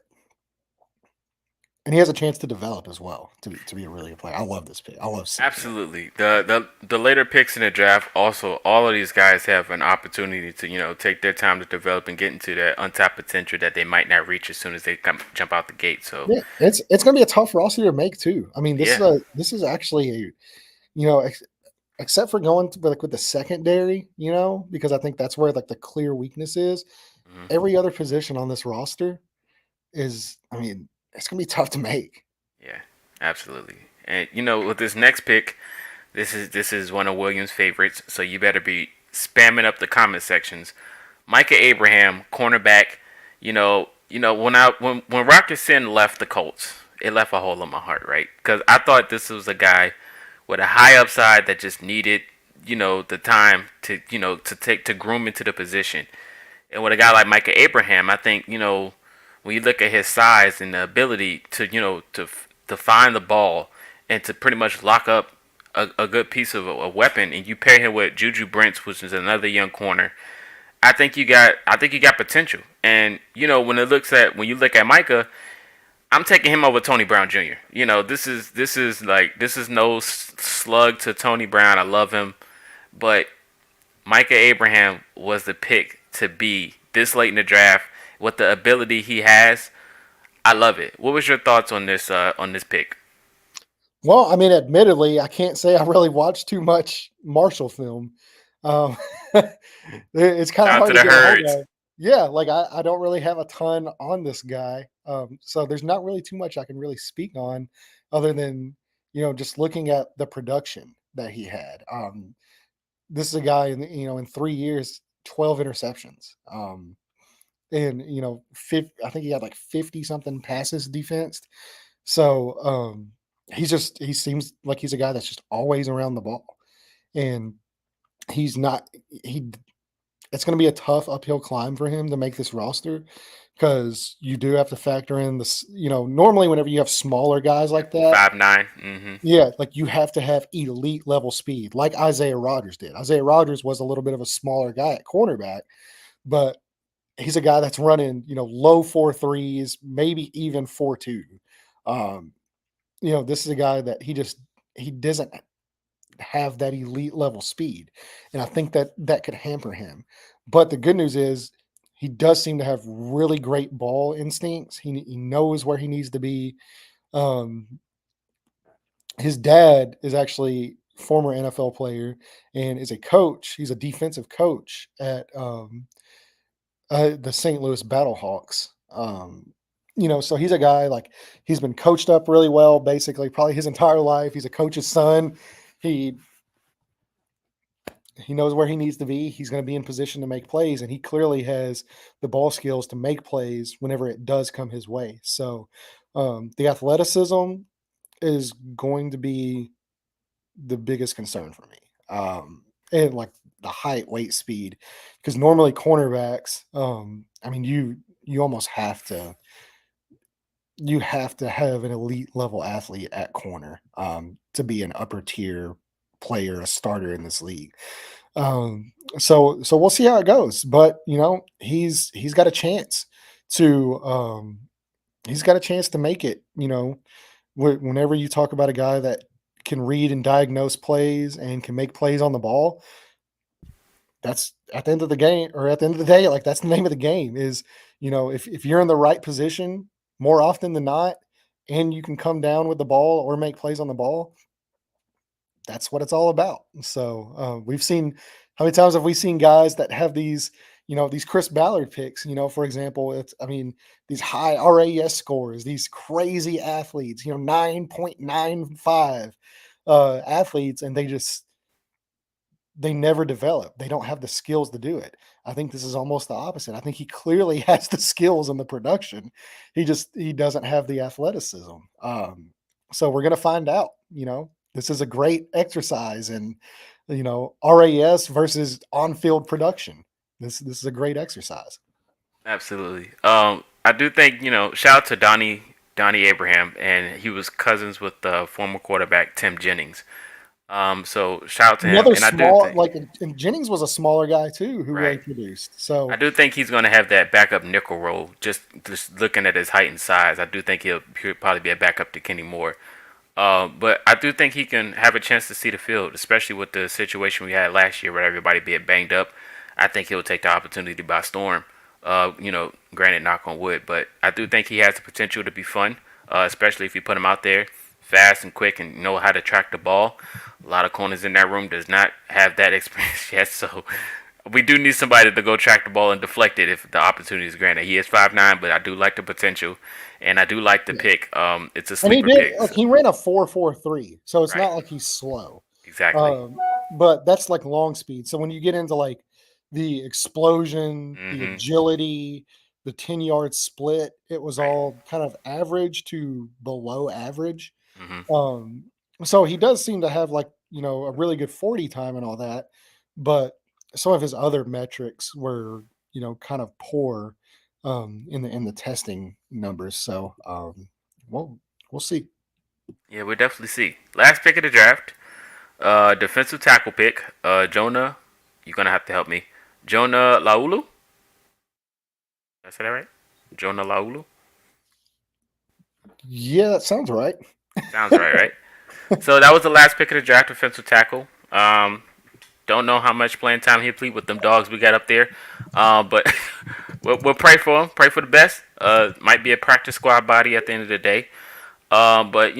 And he has a chance to develop as well to be a really good player. I love this pick. I love seeing it.
Absolutely. The later picks in the draft also all of these guys have an opportunity to, take their time to develop and get into that untapped potential that they might not reach as soon as they jump out the gate. So,
Yeah, it's gonna be a tough roster to make too. I mean,
yeah.
this is actually a you know ex- except for going to like with the secondary, because I think that's where like the clear weakness is.
Mhm.
Every other position on this roster is, I mean, it's gonna be tough to make.
Yeah. Absolutely. And with this next pick, this is one of Williams' favorites, so you better be spamming up the comment sections. Micah Abraham, cornerback. When Rocket Sin left the Colts, it left a hole in my heart, right? Because I thought this was a guy with a high upside that just needed, the time to, to groom into the position. And with a guy like Micah Abraham, I think, when you look at his size and the ability to, to find the ball and to pretty much lock up a good piece of a weapon, and you pair him with Juju Brents, which is another young corner, I think you got potential. And when you look at Micah, I'm taking him over Tony Brown Jr. This is no slug to Tony Brown. I love him, but Micah Abraham was the pick to be this late in the draft with the ability he has. I love it. What was your thoughts on this pick?
Well, I mean, admittedly, I can't say I really watched too much Marshall film. Um, it's kind of
Shout out to
hard to
the
get a hold
Herds.
of. Yeah, like I don't really have a ton on this guy. So there's not really too much I can really speak on other than, just looking at the production that he had. This is a guy in 3 years, 12 interceptions. And I think he had like 50 something passes defensed. So he seems like he's a guy that's just always around the ball. And he's not he it's going to be a tough uphill climb for him to make this roster, because you do have to factor in this, normally whenever you have smaller guys
Yep,
like that,
5'9". Mm-hmm.
yeah, like you have to have elite level speed like Isaiah Rodgers did. Isaiah Rodgers was a little bit of a smaller guy at cornerback, but he's a guy that's running, low 4.3s, maybe even 4.2. Um, this is a guy that he doesn't have that elite level speed, and I think that could hamper him. But the good news is he does seem to have really great ball instincts. He knows where he needs to be. Um, his dad is actually former NFL player and is a coach. He's a defensive coach at the St. Louis Battlehawks. So he's a guy like he's been coached up really well, basically probably his entire life. He's a coach's son. He he knows where he needs to be. He's going to be in position to make plays, and he clearly has the ball skills to make plays whenever it does come his way. So the athleticism is going to be the biggest concern for me. And like the height, weight, speed, because normally cornerbacks, I mean, you almost have to have an elite level athlete at corner to be an upper tier player, a starter in this league. So we'll see how it goes, but he's got a chance to he's got a chance to make it. Whenever you talk about a guy that can read and diagnose plays and can make plays on the ball, that's at the end of the game, or at the end of the day, like that's the name of the game is, if you're in the right position more often than not, and you can come down with the ball or make plays on the ball, that's what it's all about. So we've seen, how many times have we seen guys that have these Chris Ballard picks, for example, these high RAS scores, these crazy athletes, 9.95 athletes, and they never develop. They don't have the skills to do it. I think this is almost the opposite. I think he clearly has the skills and the production. He doesn't have the athleticism. So we're gonna find out. This is a great exercise in RAS versus on-field production. This is a great exercise.
Absolutely. I do think shout out to Donnie Abraham, and he was cousins with the former quarterback Tim Jennings. So shout out to him,
Another
and I do
small,
think
like, and Jennings was a smaller guy too who really
right.
produced.
I
So
do think he's going to have that backup nickel role. Just looking at his height and size, I do think he'll probably be a backup to Kenny Moore. But I do think he can have a chance to see the field, especially with the situation we had last year where everybody being banged up. I think he'll take the opportunity by storm. Granted, knock on wood, but I do think he has the potential to be fun, especially if you put him out there fast and quick and know how to track the ball. A lot of corners in that room does not have that experience yet, so we do need somebody to go track the ball and deflect it if the opportunity is granted. He is 5'9", but I do like the potential, and I do like the
yeah.
pick. It's a
And he
sleeper
did,
pick.
like,
So.
he ran a 4.43, so it's
Right.
not like he's slow.
Exactly.
Um, but that's like long speed. So when you get into like the explosion, the
Mm-hmm.
agility, the 10-yard split, it was
Right.
all kind of average to below average.
Mm-hmm.
Um, so he does seem to have, like, a really good 40 time and all that, but some of his other metrics were, kind of poor in the testing numbers. So we'll we'll see.
Yeah, we'll definitely see. Last pick of the draft, defensive tackle pick, Jonah. You're gonna have to help me. Jonah Laulu. Did I say that right? Jonah Laulu.
Yeah, that sounds right.
Sounds right, right? So that was the last pick of the draft, defensive tackle. Don't know how much playing time he'll play with them dogs we got up there, but we'll pray for him. Pray for the best. Might be a practice squad body at the end of the day. But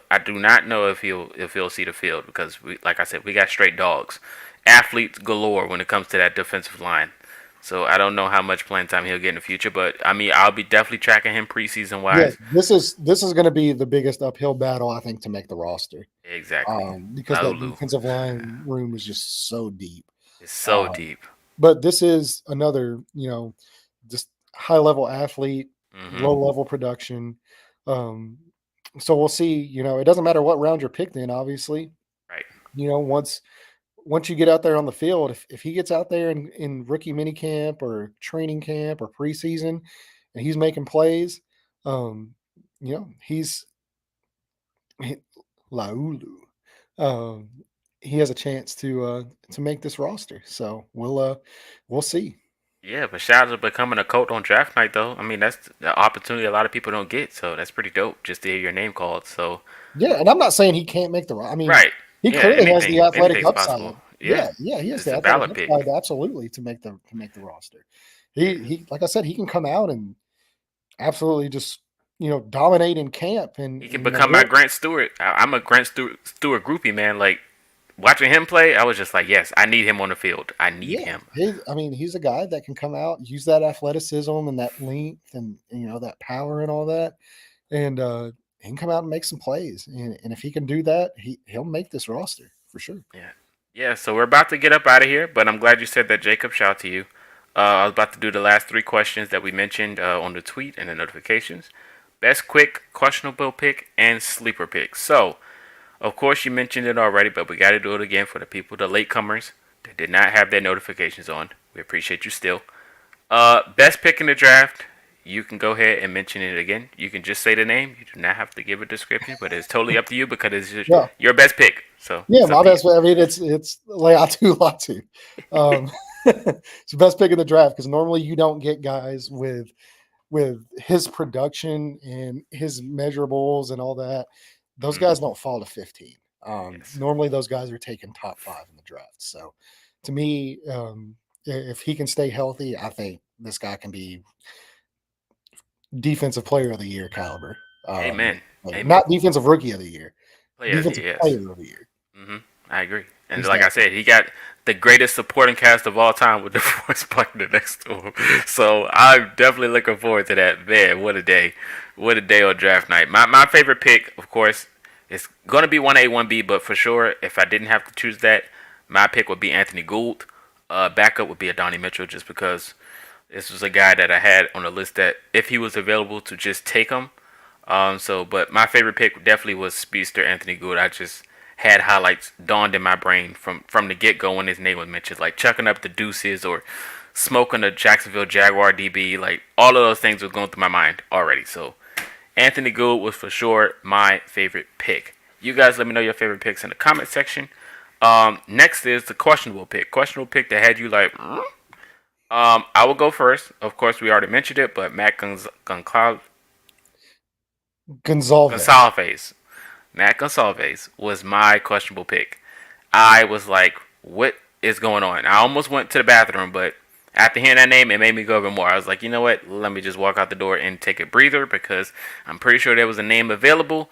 I do not know if he'll see the field because like I said, we got straight dogs, athletes galore when it comes to that defensive line. So I don't know how much playing time he'll get in the future, but I mean I'll be definitely tracking him preseason
Yeah,
wise.
this is going to be the biggest uphill battle, I think, to make the roster,
Exactly,
because that
Laulu
defensive line room is just so deep.
is so
Um,
deep.
but this is another, just high level athlete,
Hmm.
low level production. Um, so we'll see. It doesn't matter what round you're picked in, obviously.
Right.
Once you get out there on the field, if he gets out there in rookie mini camp or training camp or preseason, and he's making plays, um, he's he, Laulu. Um, he has a chance to make this roster. So we'll see.
Yeah, but shout out to becoming a coach on draft night, though. I mean, that's the opportunity a lot of people don't get, so that's pretty dope just to hear your name called. So,
Yeah, and I'm not saying he can't make I mean,
right.
he
Yeah,
clearly has the athletic
anything's possible.
upside.
Yeah,
Yeah, yeah, he has
it's
the
a
athletic
valid pick.
upside absolutely to make the roster.
Yeah.
He like I said, he can come out and absolutely just dominate in camp
He
and,
can
and
become my Grant Stewart. I'm a Grant Stewart groupie, man. Like, watching him play, I was just like, yes, I need him on the field. I need
yeah,
him.
he's a guy that can come out, use that athleticism and that length and that power and all that, and he can come out and make some plays. And if he can do that, he'll make this roster for sure.
Yeah. Yeah, so we're about to get up out of here, but I'm glad you said that, Jacob. Shout out to you. I was about to do the last three questions that we mentioned on the tweet and the notifications. Best quick, questionable pick, and sleeper pick. So, of course, you mentioned it already, but we got to do it again for the people, the latecomers that did not have their notifications on. We appreciate you still. Best pick in the draft. You can go ahead and mention it again. You can just say the name. You do not have to give a description, but it's totally up to you because it's just
Yeah,
your best pick. So
yeah,
it's up
my
to you.
best. I mean, it's Leatu Latu. It's the best pick in the draft because normally you don't get guys with with his production and his measurables and all that, those
Mhm.
guys don't fall to 15.
Yes.
Normally, those guys are taken top 5 in the draft. So, to me, if he can stay healthy, I think this guy can be defensive player of the year caliber.
Amen. Amen.
Not defensive rookie of the year,
Player of the
defensive
year, yes.
player of the year.
hmm I agree. And
He's
like I
that
said, he got the greatest supporting cast of all time with the voice partner next to him. So I'm definitely looking forward to that. Man, what a day. What a day on draft night. My favorite pick, of course, is going to be 1A, 1B, but for sure, if I didn't have to choose that, my pick would be Anthony Gould. Backup would be Adonai Mitchell just because this was a guy that I had on the list that if he was available to just take him. But my favorite pick definitely was speedster Anthony Gould. I just had highlights dawned in my brain from the get go when his name was mentioned, like chucking up the deuces or smoking a Jacksonville Jaguar DB. Like all of those things were going through my mind already. So Anthony Gould was for sure my favorite pick. You guys let me know your favorite picks in the comment section. Next is the questionable pick. Questionable pick that had you like, I will go first. Of course, we already mentioned it, but
Gonzalez.
Gonsalves. Matt Gonsalves was my questionable pick. I was like, what is going on? I almost went to the bathroom, but after hearing that name, it made me go even more. I was like, you know what? Let me just walk out the door and take a breather because I'm pretty sure there was a name available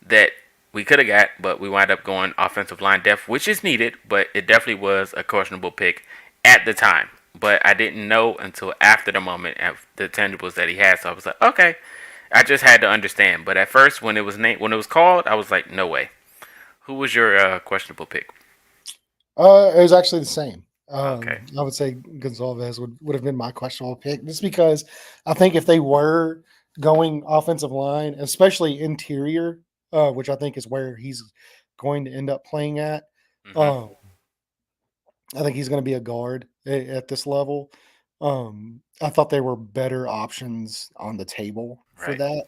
that we could have got, but we wound up going offensive line depth, which is needed, but it definitely was a questionable pick at the time. But I didn't know until after the moment of the tangibles that he had. So I was like, okay, I just had to understand. But at first, when it was called, I was like, no way. Who was your questionable pick?
It was actually the same.
Okay.
I would say Gonzalez would have been my questionable pick, just because I think if they were going offensive line, especially interior, which I think is where he's going to end up playing at,
Mhm.
um, I think he's going to be a guard at this level. I thought there were better options on the table for
Right.
that,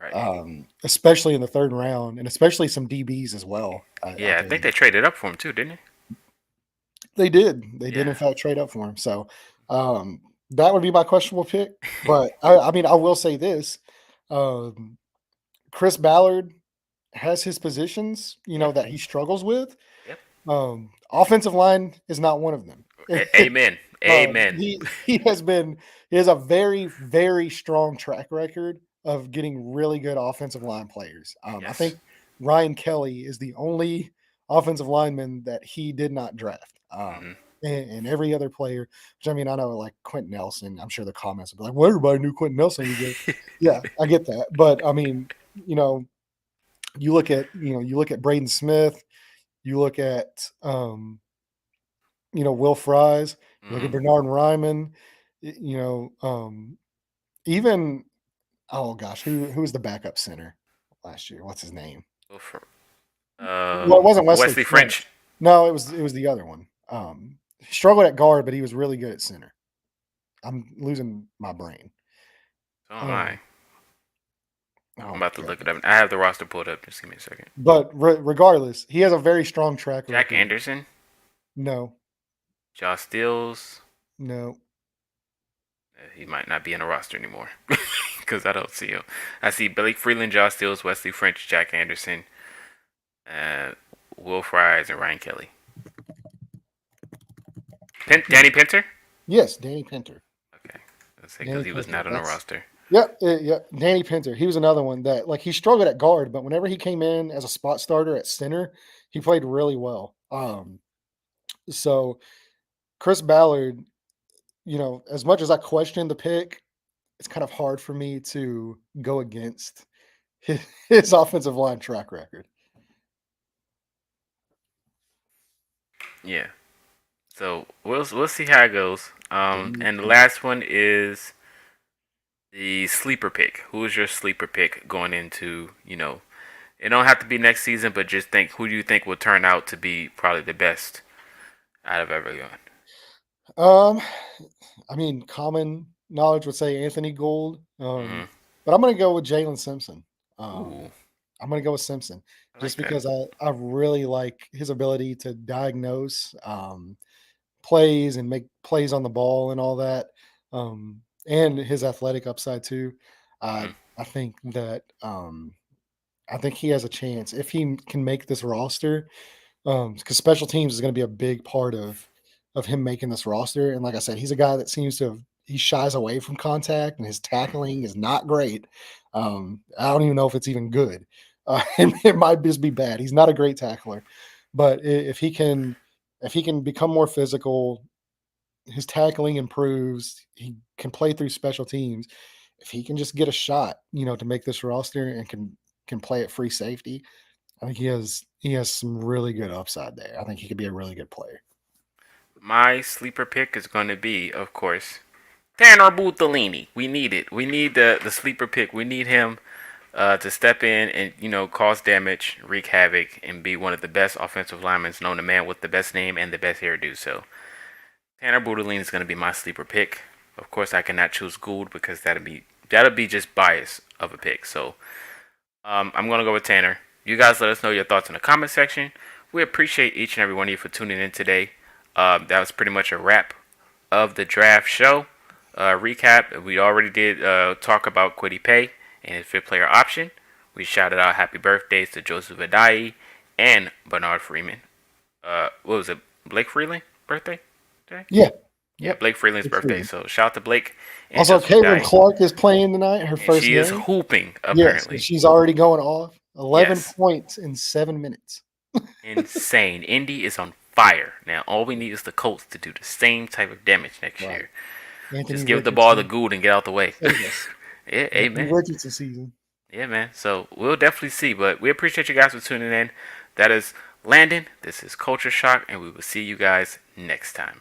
Right.
especially in the third round, and especially some DBs as well. I
Yeah, I think
think
they traded up for him too, didn't
they did. They
they?
did, in
Yeah.
fact, trade up for him. So that would be my questionable pick. But I mean, I will say this: um, Chris Ballard has his positions,
Yep.
that he struggles with.
Yep.
Offensive line is not one of them.
Amen. Amen.
He has a very, very strong track record of getting really good offensive line players. I
Yes.
think Ryan Kelly is the only offensive lineman that he did not draft.
Mhm.
And every other player, which I mean, I know like Quentin Nelson, I'm sure the comments will be like, well, everybody knew Quentin Nelson was good. Yeah, I get that. But I mean, you know, you look at Braden Smith, you look at Will Fries, you look at
mhm.
Bernard Ryman, even oh gosh, who was the backup center last year? What's his name?
Go for
Well, it wasn't Wesley
Wesley French.
French. No, it was the other one. He struggled at guard, but he was really good at center. I'm losing my brain.
Oh
Um,
my. I'm
oh
about to look it
goodness.
up. I have the roster pulled up. Just give me a second.
But regardless, he has a very strong track
Jack
record.
Anderson,
No,
Josh Stills.
no.
He might not be in the roster anymore because I don't see him. I see Blake Freeland, Josh Stills, Wesley French, Jack Anderson, uh, Will Fries, and Ryan Kelly.
Hmm.
Danny Pinter.
Yes, Danny Pinter.
Okay, let's say because
Danny
he was
Pinter.
not on the roster.
Yep, yeah. Danny Pinter. He was another one that like he struggled at guard, but whenever he came in as a spot starter at center, he played really well. So Chris Ballard, as much as I question the pick, it's kind of hard for me to go against his, his offensive line track record.
Yeah. So we'll see how it goes.
Danny
And the
Pinter.
last one is the sleeper pick. Who is your sleeper pick going into it don't have to be next season, but just think who do you think will turn out to be probably the best out of everyone.
Um, I mean, common knowledge would say Anthony Gould,
Mm-hmm.
but I'm going to go with Jalen Simpson.
Ooh,
I'm going to go with Simpson
I
just
like that.
because I really like his ability to diagnose plays and make plays on the ball and all that. and his athletic upside too.
Hmm.
I think that I think he has a chance if he can make this roster. Because special teams is going to be a big part of him making this roster. And like I said, he's a guy that seems to have, he shies away from contact, and his tackling is not great. I don't even know if it's even good. It might just be bad. He's not a great tackler, but if he can become more physical, his tackling improves. He can play through special teams. If he can just get a shot, to make this roster and can play at free safety, I think he has some really good upside there. I think he could be a really good player.
My sleeper pick is going to be, of course, Tanner Butolini. We need it. We need the sleeper pick. We need him to step in and cause damage, wreak havoc, and be one of the best offensive linemen known to man with the best name and the best hairdo. So Tanner Butolini is going to be my sleeper pick. Of course, I cannot choose Gould because that'll be just bias of a pick. So I'm going to go with Tanner. You guys let us know your thoughts in the comment section. We appreciate each and every one of you for tuning in today. That was pretty much a wrap of the draft show. Recap, we already did talk about Kwity Paye and his fifth player option. We shouted out happy birthdays to Joseph Adai and Bernard Freeman. What was it? Blake Freeland birthday today?
Yeah.
Yeah,
Yep.
Blake Freeland's
Good for
birthday.
him.
So shout out to Blake and
Also,
Joseph
Caitlin
Adai.
Clark is playing tonight, her
And
first
she is
game.
hooping,
Yes, and
apparently.
she's already going off. 11
Yes.
points in 7 minutes.
Insane. Indy is on fire. Now, all we need is the Colts to do the same type of damage next
Right.
year.
Anthony
Just give the ball to
Richardson.
Gould and get out the way.
Save us.
Yeah,
Anthony
amen.
Richardson season.
Yeah, man. So we'll definitely see. But we appreciate you guys for tuning in. That is Landon. This is Culture Shock, and we will see you guys next time.